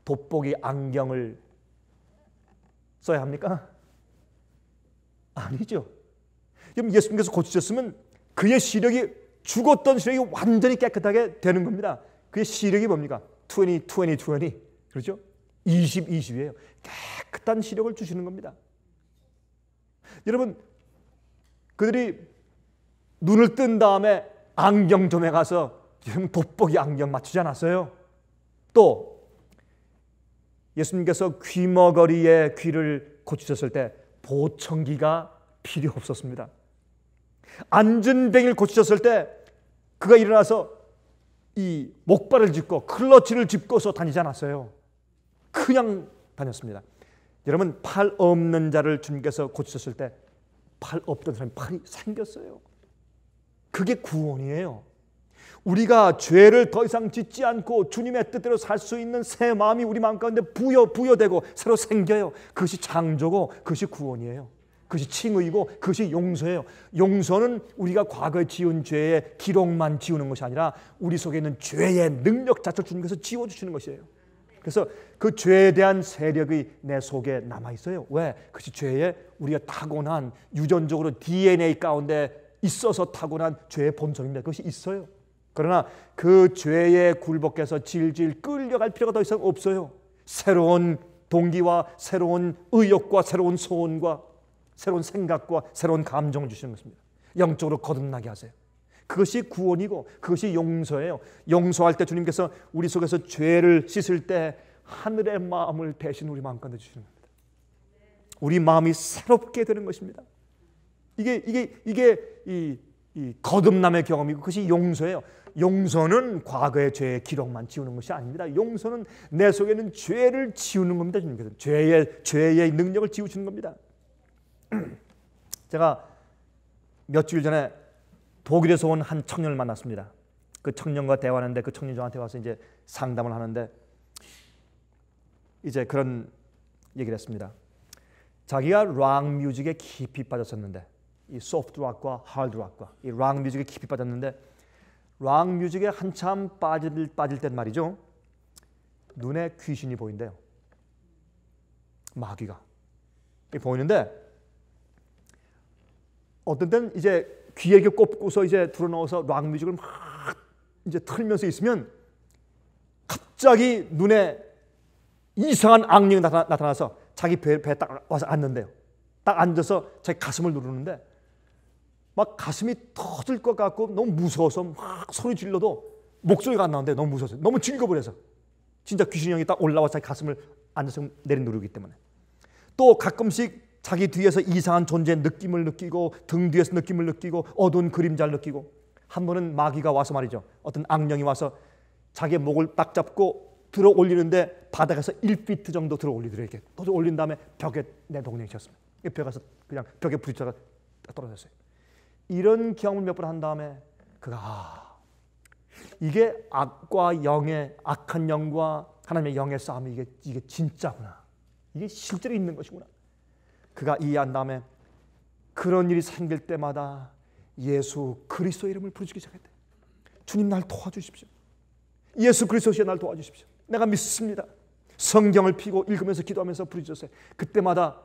돋보기 안경을 써야 합니까? 아니죠. 그럼 예수님께서 고치셨으면 그의 시력이, 죽었던 시력이 완전히 깨끗하게 되는 겁니다. 그의 시력이 뭡니까? 20, 그렇죠? 20, 20이에요. 깨끗한 시력을 주시는 겁니다. 여러분, 그들이 눈을 뜬 다음에 안경점에 가서 돋보기 안경 맞추지 않았어요. 또 예수님께서 귀머거리의 귀를 고치셨을 때 보청기가 필요 없었습니다. 안전뱅이를 고치셨을 때 그가 일어나서 이 목발을 짚고 클러치를 짚고서 다니지 않았어요. 그냥 다녔습니다. 여러분, 팔 없는 자를 주님께서 고치셨을 때 팔 없던 사람이 팔이 생겼어요. 그게 구원이에요. 우리가 죄를 더 이상 짓지 않고 주님의 뜻대로 살 수 있는 새 마음이 우리 마음 가운데 부여되고 새로 생겨요. 그것이 창조고 그것이 구원이에요. 그것이 칭의이고 그것이 용서예요. 용서는 우리가 과거에 지은 죄의 기록만 지우는 것이 아니라 우리 속에 있는 죄의 능력 자체를 주님께서 지워주시는 것이에요. 그래서 그 죄에 대한 세력이 내 속에 남아있어요. 왜? 그것이 죄의 우리가 타고난 유전적으로 DNA 가운데 있어서 타고난 죄의 본성입니다. 그것이 있어요. 그러나 그 죄에 굴복해서 질질 끌려갈 필요가 더 이상 없어요. 새로운 동기와 새로운 의욕과 새로운 소원과 새로운 생각과 새로운 감정을 주시는 것입니다. 영적으로 거듭나게 하세요. 그것이 구원이고 그것이 용서예요. 용서할 때 주님께서 우리 속에서 죄를 씻을 때 하늘의 마음을 대신 우리 마음 가운데 주시는 겁니다. 우리 마음이 새롭게 되는 것입니다. 이게 이 거듭남의 경험이고 그것이 용서예요. 용서는 과거의 죄의 기록만 지우는 것이 아닙니다. 용서는 내 속에 있는 죄를 지우는 겁니다. 주님께서 죄의 능력을 지우시는 겁니다. 제가 몇 주일 전에 독일에서 온 한 청년을 만났습니다. 그 청년과 대화하는데 그 청년이 저한테 와서 이제 상담을 하는데 이제 그런 얘기를 했습니다. 자기가 락 뮤직에 깊이 빠졌었는데 이 소프트 락과 하드 락과 이 락 뮤직에 깊이 빠졌는데 락 뮤직에 한참 빠질 땐 말이죠. 눈에 귀신이 보인대요. 마귀가 보이는데 어떤 때는 이제 귀에 꼽고서 이제 들어넣어서 락 뮤직을 막 이제 틀면서 있으면 갑자기 눈에 이상한 악령이 나타나서 자기 배에 딱 와서 앉는데요. 딱 앉아서 자기 가슴을 누르는데 막 가슴이 터질 것 같고 너무 무서워서 막 소리 질러도 목소리가 안 나오는데 너무 무서워서 너무 즐거워서 진짜 귀신 형이 딱 올라와서 자기 가슴을 앉아서 내리누르기 때문에 또 가끔씩 자기 뒤에서 이상한 존재의 느낌을 느끼고 등 뒤에서 느낌을 느끼고 어두운 그림자를 느끼고 한 번은 마귀가 와서 말이죠. 어떤 악령이 와서 자기의 목을 딱 잡고 들어 올리는데 바닥에서 1피트 정도 들어 올리더래요. 이렇게 들어 올린 다음에 벽에 내동댕이 쳤습니다. 벽에 가서 그냥 벽에 부딪혀가 떨어졌어요. 이런 경험을 몇 번 한 다음에 그가 이게 악과 영의 악한 영과 하나님의 영의 싸움이 이게 진짜구나. 이게 실제로 있는 것이구나. 그가 이해한 다음에 그런 일이 생길 때마다 예수 그리스도의 이름을 부르시기 시작했대. 주님 날 도와주십시오. 예수 그리스도의 날 도와주십시오. 내가 믿습니다. 성경을 펴고 읽으면서 기도하면서 부르짖었어요. 그때마다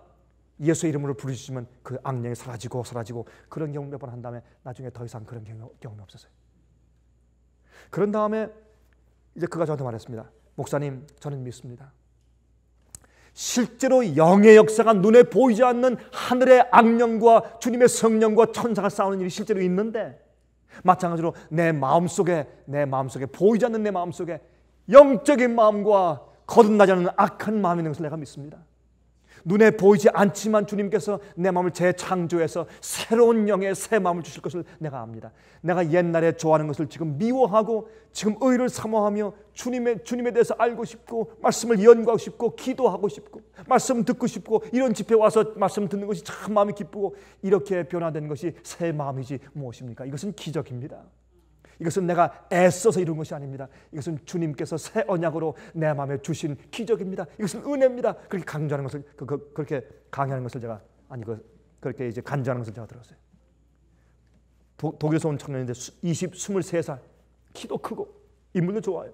예수의 이름으로 부르짖으면 그 악령이 사라지고 그런 경험 몇 번 한 다음에 나중에 더 이상 그런 경험이 없었어요. 그런 다음에 이제 그가 저한테 말했습니다. 목사님, 저는 믿습니다. 실제로 영의 역사가 눈에 보이지 않는 하늘의 악령과 주님의 성령과 천사가 싸우는 일이 실제로 있는데 마찬가지로 내 마음속에 보이지 않는 내 마음속에 영적인 마음과 거듭나지 않는 악한 마음이 있는 것을 내가 믿습니다. 눈에 보이지 않지만 주님께서 내 마음을 재창조해서 새로운 영의 새 마음을 주실 것을 내가 압니다. 내가 옛날에 좋아하는 것을 지금 미워하고 지금 의를 사모하며 주님에 대해서 알고 싶고 말씀을 연구하고 싶고 기도하고 싶고 말씀 듣고 싶고 이런 집회 와서 말씀 듣는 것이 참 마음이 기쁘고 이렇게 변화된 것이 새 마음이지 무엇입니까? 이것은 기적입니다. 이것은 내가 애써서 이룬 것이 아닙니다. 이것은 주님께서 새 언약으로 내 마음에 주신 기적입니다. 이것은 은혜입니다. 그렇게 강조하는 것을 그렇게 강의하는 것을 제가 그렇게 이제 간주하는 것을 제가 들었어요. 독일에서 온 청년인데 23살 키도 크고 인물도 좋아요.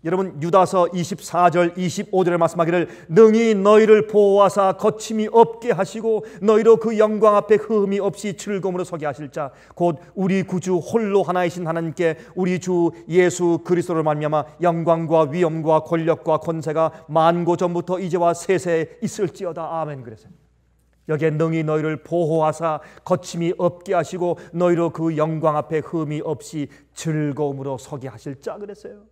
여러분 유다서 24절 25절에 말씀하기를 능히 너희를 보호하사 거침이 없게 하시고 너희로 그 영광 앞에 흠이 없이 즐거움으로 서게 하실 자 곧 우리 구주 홀로 하나이신 하나님께 우리 주 예수 그리스도를 말미암아 영광과 위엄과 권력과 권세가 만고 전부터 이제와 세세에 있을지어다. 아멘. 그랬어요. 여기에 능히 너희를 보호하사 거침이 없게 하시고 너희로 그 영광 앞에 흠이 없이 즐거움으로 서게 하실 자 그랬어요.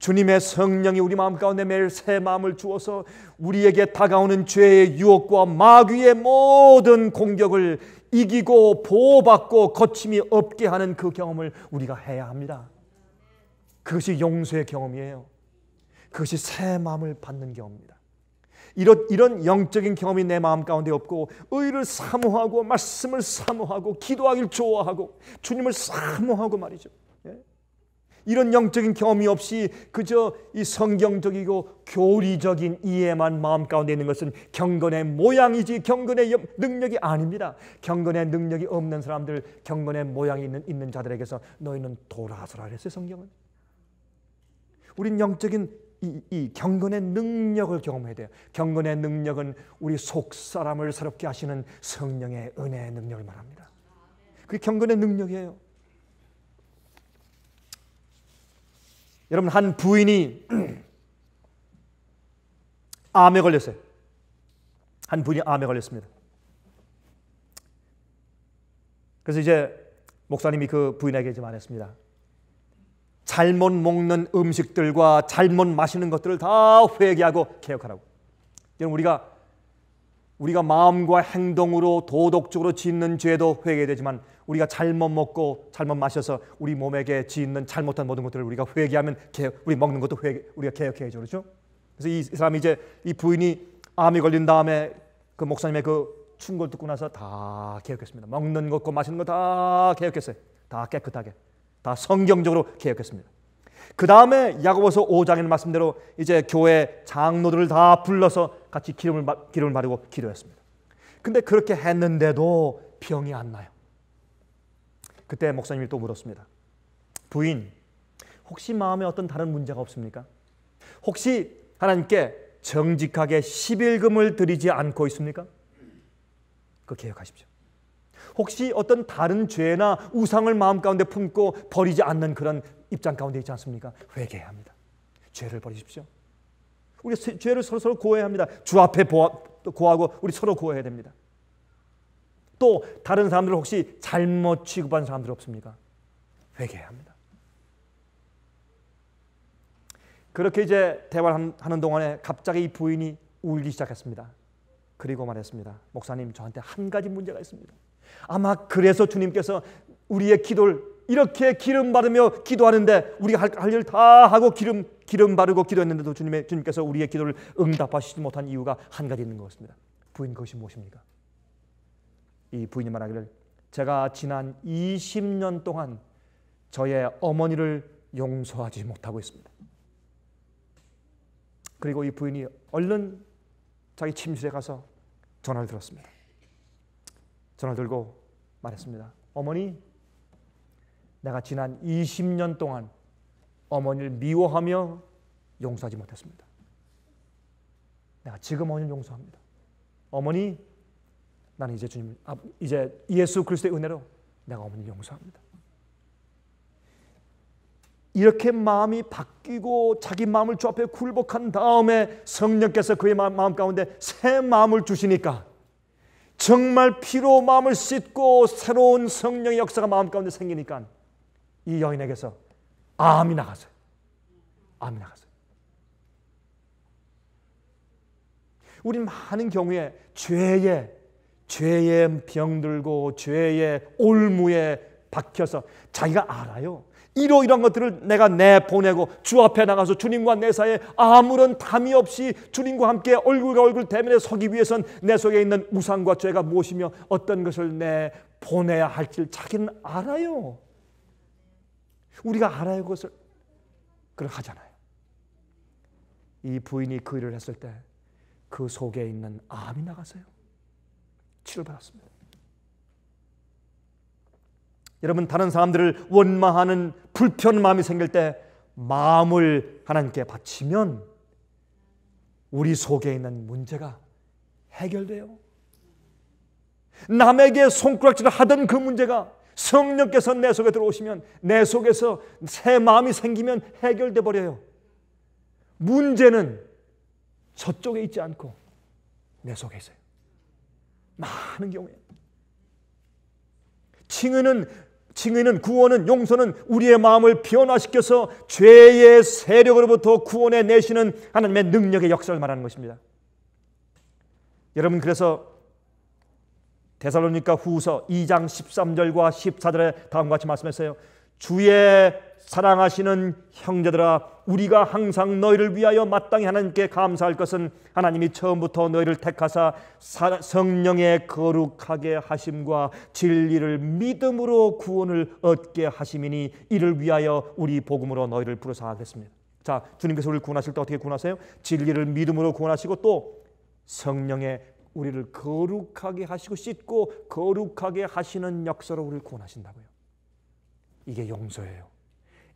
주님의 성령이 우리 마음 가운데 매일 새 마음을 주어서 우리에게 다가오는 죄의 유혹과 마귀의 모든 공격을 이기고 보호받고 거침이 없게 하는 그 경험을 우리가 해야 합니다. 그것이 용서의 경험이에요. 그것이 새 마음을 받는 경험입니다. 이런 영적인 경험이 내 마음 가운데 없고 의를 사모하고 말씀을 사모하고 기도하기를 좋아하고 주님을 사모하고 말이죠. 이런 영적인 경험이 없이 그저 이 성경적이고 교리적인 이해만 마음 가운데 있는 것은 경건의 모양이지 경건의 능력이 아닙니다. 경건의 능력이 없는 사람들, 경건의 모양이 있는 자들에게서 너희는 돌아서라 그랬어요. 성경은. 우린 영적인 이 경건의 능력을 경험해야 돼요. 경건의 능력은 우리 속사람을 새롭게 하시는 성령의 은혜의 능력을 말합니다. 그게 경건의 능력이에요. 여러분, 한 부인이 암에 걸렸어요. 한 부인이 암에 걸렸습니다. 그래서 이제 목사님이 그 부인에게 이제 말했습니다. 잘못 먹는 음식들과 잘못 마시는 것들을 다 회개하고 개혁하라고. 여러분, 우리가 마음과 행동으로 도덕적으로 짓는 죄도 회개되지만 우리가 잘못 먹고 잘못 마셔서 우리 몸에게 짓는 잘못한 모든 것들을 우리가 회개하면 우리 먹는 것도 우리가 개혁해야죠. 그렇죠? 그래서 이 사람이 이제 이 부인이 암이 걸린 다음에 그 목사님의 그 충고를 듣고 나서 다 개혁했습니다. 먹는 것과 마시는 거 다 개혁했어요. 다 깨끗하게. 다 성경적으로 개혁했습니다. 그 다음에 야고보서 5장의 말씀대로 이제 교회 장로들을 다 불러서 같이 기름을 바르고 기도했습니다. 근데 그렇게 했는데도 병이 안 나요. 그때 목사님이 또 물었습니다. 부인, 혹시 마음에 어떤 다른 문제가 없습니까? 혹시 하나님께 정직하게 11금을 드리지 않고 있습니까? 그거 개혁하십시오. 혹시 어떤 다른 죄나 우상을 마음 가운데 품고 버리지 않는 그런 입장 가운데 있지 않습니까? 회개해야 합니다. 죄를 버리십시오. 우리 죄를 서로 고해야 합니다. 주 앞에 고하고 우리 서로 고해야 됩니다. 또 다른 사람들 혹시 잘못 취급한 사람들 없습니까? 회개해야 합니다. 그렇게 이제 대화를 하는 동안에 갑자기 이 부인이 울기 시작했습니다. 그리고 말했습니다. 목사님, 저한테 한 가지 문제가 있습니다. 아마 그래서 주님께서 우리의 기도를 이렇게 기름 바르며 기도하는데 우리가 할 일 다 하고 기름 바르고 기도했는데도 주님께서 우리의 기도를 응답하시지 못한 이유가 한 가지 있는 것 같습니다. 부인, 그것이 무엇입니까? 이 부인이 말하기를 제가 지난 20년 동안 저의 어머니를 용서하지 못하고 있습니다. 그리고 이 부인이 얼른 자기 침실에 가서 전화를 들었습니다. 전화를 들고 말했습니다. 어머니, 내가 지난 20년 동안 어머니를 미워하며 용서하지 못했습니다. 내가 지금 어머니를 용서합니다. 어머니, 나는 이제 예수 그리스도의 은혜로 내가 어머니를 용서합니다. 이렇게 마음이 바뀌고 자기 마음을 주 앞에 굴복한 다음에 성령께서 그의 마음 가운데 새 마음을 주시니까 정말 피로 마음을 씻고 새로운 성령의 역사가 마음 가운데 생기니까 이 여인에게서 암이 나갔어요. 암이 나갔어요. 우리 많은 경우에 죄에 병들고 죄의 올무에 박혀서 자기가 알아요. 이러이러한 것들을 내가 내보내고 주 앞에 나가서 주님과 내 사이에 아무런 담이 없이 주님과 함께 얼굴과 얼굴 대면에 서기 위해선 내 속에 있는 우상과 죄가 무엇이며 어떤 것을 내보내야 할지 자기는 알아요. 우리가 알아요. 그것을 그걸 하잖아요. 이 부인이 그 일을 했을 때 그 속에 있는 암이 나갔어요. 치료를 받았습니다. 여러분, 다른 사람들을 원망하는 불편한 마음이 생길 때 마음을 하나님께 바치면 우리 속에 있는 문제가 해결돼요. 남에게 손가락질을 하던 그 문제가 성령께서 내 속에 들어오시면, 내 속에서 새 마음이 생기면 해결돼 버려요. 문제는 저쪽에 있지 않고 내 속에 있어요. 많은 경우에 칭의는 구원은, 용서는 우리의 마음을 변화시켜서 죄의 세력으로부터 구원해 내시는 하나님의 능력의 역사를 말하는 것입니다. 여러분, 그래서 데살로니가 후서 2장 13절과 14절에 다음과 같이 말씀했어요. 주의 사랑하시는 형제들아, 우리가 항상 너희를 위하여 마땅히 하나님께 감사할 것은 하나님이 처음부터 너희를 택하사 성령의 거룩하게 하심과 진리를 믿음으로 구원을 얻게 하심이니 이를 위하여 우리 복음으로 너희를 부르사 하겠습니다. 자, 주님께서 우리를 구원하실 때 어떻게 구원하세요? 진리를 믿음으로 구원하시고 또 성령의 우리를 거룩하게 하시고 씻고 거룩하게 하시는 역사로 우리를 구원하신다고요. 이게 용서예요.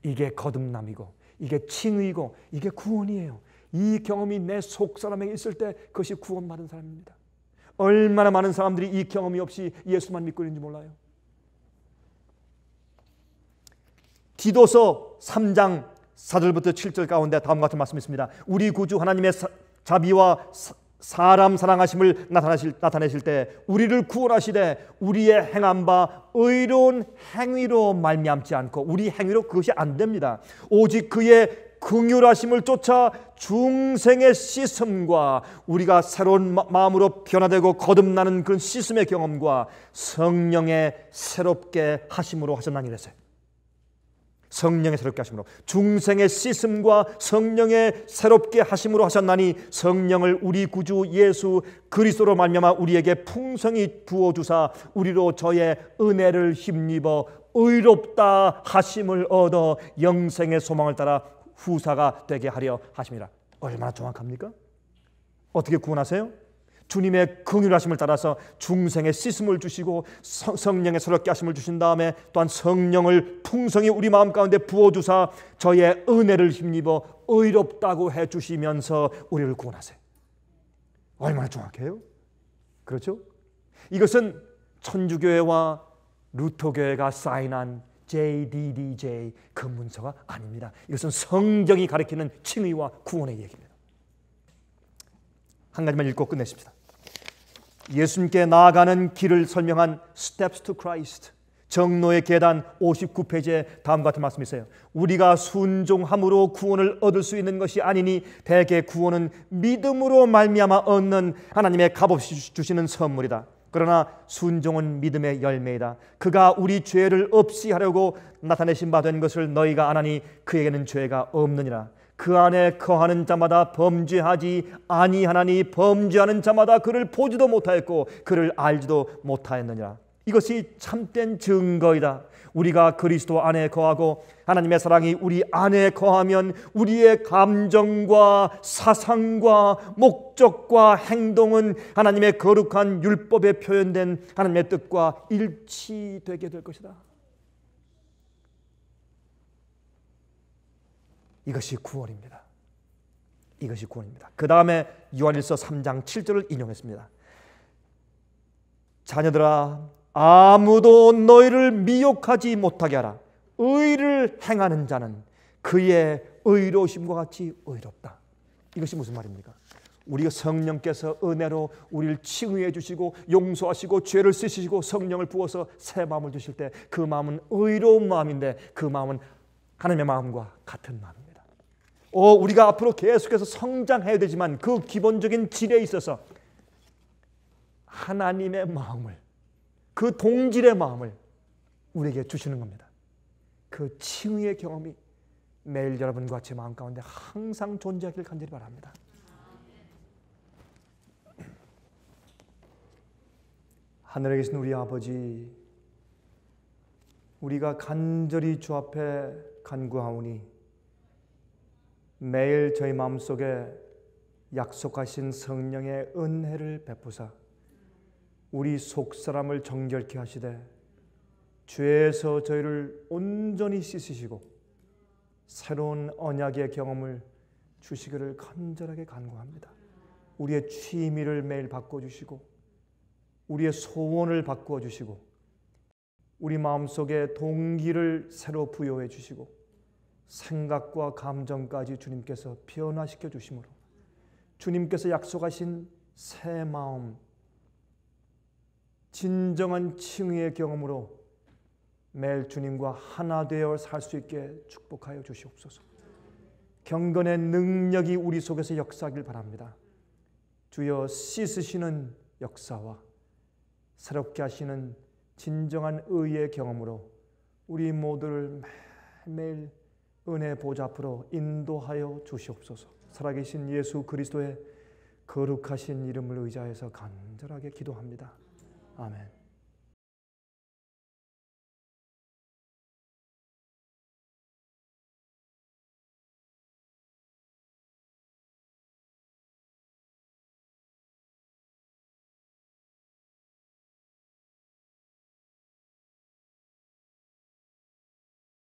이게 거듭남이고 이게 칭의고 이게 구원이에요. 이 경험이 내 속사람에게 있을 때 그것이 구원받은 사람입니다. 얼마나 많은 사람들이 이 경험이 없이 예수만 믿고 있는지 몰라요. 디도서 3장 4절부터 7절 가운데 다음과 같은 말씀이 있습니다. 우리 구주 하나님의 자비와 사람 사랑하심을 나타내실 때 우리를 구원하시되 우리의 행한 바 의로운 행위로 말미암지 않고, 우리 행위로 그것이 안 됩니다. 오직 그의 긍휼하심을 쫓아 중생의 씻음과 우리가 새로운 마음으로 변화되고 거듭나는 그런 씻음의 경험과 성령의 새롭게 하심으로 하셨나니 이랬어요. 성령의 새롭게 하심으로, 중생의 씻음과 성령의 새롭게 하심으로 하셨나니 성령을 우리 구주 예수 그리스도로 말미암아 우리에게 풍성히 부어주사 우리로 저의 은혜를 힘입어 의롭다 하심을 얻어 영생의 소망을 따라 후사가 되게 하려 하심이라. 얼마나 정확합니까? 어떻게 구원하세요? 주님의 긍휼하심을 따라서 중생의 씻음을 주시고 성령의 새롭게 하심을 주신 다음에 또한 성령을 풍성히 우리 마음 가운데 부어주사 저의 은혜를 힘입어 의롭다고 해주시면서 우리를 구원하세요. 얼마나 정확해요? 그렇죠? 이것은 천주교회와 루터교회가 사인한 JDDJ 그 문서가 아닙니다. 이것은 성경이 가리키는 칭의와 구원의 얘기입니다. 한 가지만 읽고 끝내십시다. 예수님께 나아가는 길을 설명한 Steps to Christ, 정로의 계단 59페이지에 다음과 같은 말씀이 있어요. 우리가 순종함으로 구원을 얻을 수 있는 것이 아니니 대개 구원은 믿음으로 말미암아 얻는 하나님의 값없이 주시는 선물이다. 그러나 순종은 믿음의 열매이다. 그가 우리 죄를 없이 하려고 나타내신 바 된 것을 너희가 아나니 그에게는 죄가 없느니라. 그 안에 거하는 자마다 범죄하지 아니하나니 범죄하는 자마다 그를 보지도 못하였고 그를 알지도 못하였느니라. 이것이 참된 증거이다. 우리가 그리스도 안에 거하고 하나님의 사랑이 우리 안에 거하면 우리의 감정과 사상과 목적과 행동은 하나님의 거룩한 율법에 표현된 하나님의 뜻과 일치되게 될 것이다. 이것이 구원입니다. 이것이 구원입니다. 그 다음에 요한일서 3장 7절을 인용했습니다. 자녀들아, 아무도 너희를 미혹하지 못하게 하라. 의를 행하는 자는 그의 의로우심과 같이 의롭다. 이것이 무슨 말입니까? 우리가 성령께서 은혜로 우리를 칭의해 주시고 용서하시고 죄를 씻으시고 성령을 부어서 새 마음을 주실 때 그 마음은 의로운 마음인데 그 마음은 하나님의 마음과 같은 마음입니다. 우리가 앞으로 계속해서 성장해야 되지만 그 기본적인 질에 있어서 하나님의 마음을, 그 동질의 마음을 우리에게 주시는 겁니다. 그 칭의의 경험이 매일 여러분과 제 마음 가운데 항상 존재하기를 간절히 바랍니다. 하늘에 계신 우리 아버지, 우리가 간절히 주 앞에 간구하오니 매일 저희 마음속에 약속하신 성령의 은혜를 베푸사 우리 속사람을 정결케 하시되 죄에서 저희를 온전히 씻으시고 새로운 언약의 경험을 주시기를 간절하게 간구합니다. 우리의 취미를 매일 바꿔주시고 우리의 소원을 바꾸어 주시고 우리 마음속에 동기를 새로 부여해 주시고 생각과 감정까지 주님께서 변화시켜 주심으로 주님께서 약속하신 새 마음, 진정한 칭의의 경험으로 매일 주님과 하나 되어 살 수 있게 축복하여 주시옵소서. 경건의 능력이 우리 속에서 역사하길 바랍니다. 주여 씻으시는 역사와 새롭게 하시는 진정한 의의 경험으로 우리 모두를 매일매일 은혜 보좌 앞으로 인도하여 주시옵소서. 살아계신 예수 그리스도의 거룩하신 이름을 의지하여서 간절하게 기도합니다. 아멘.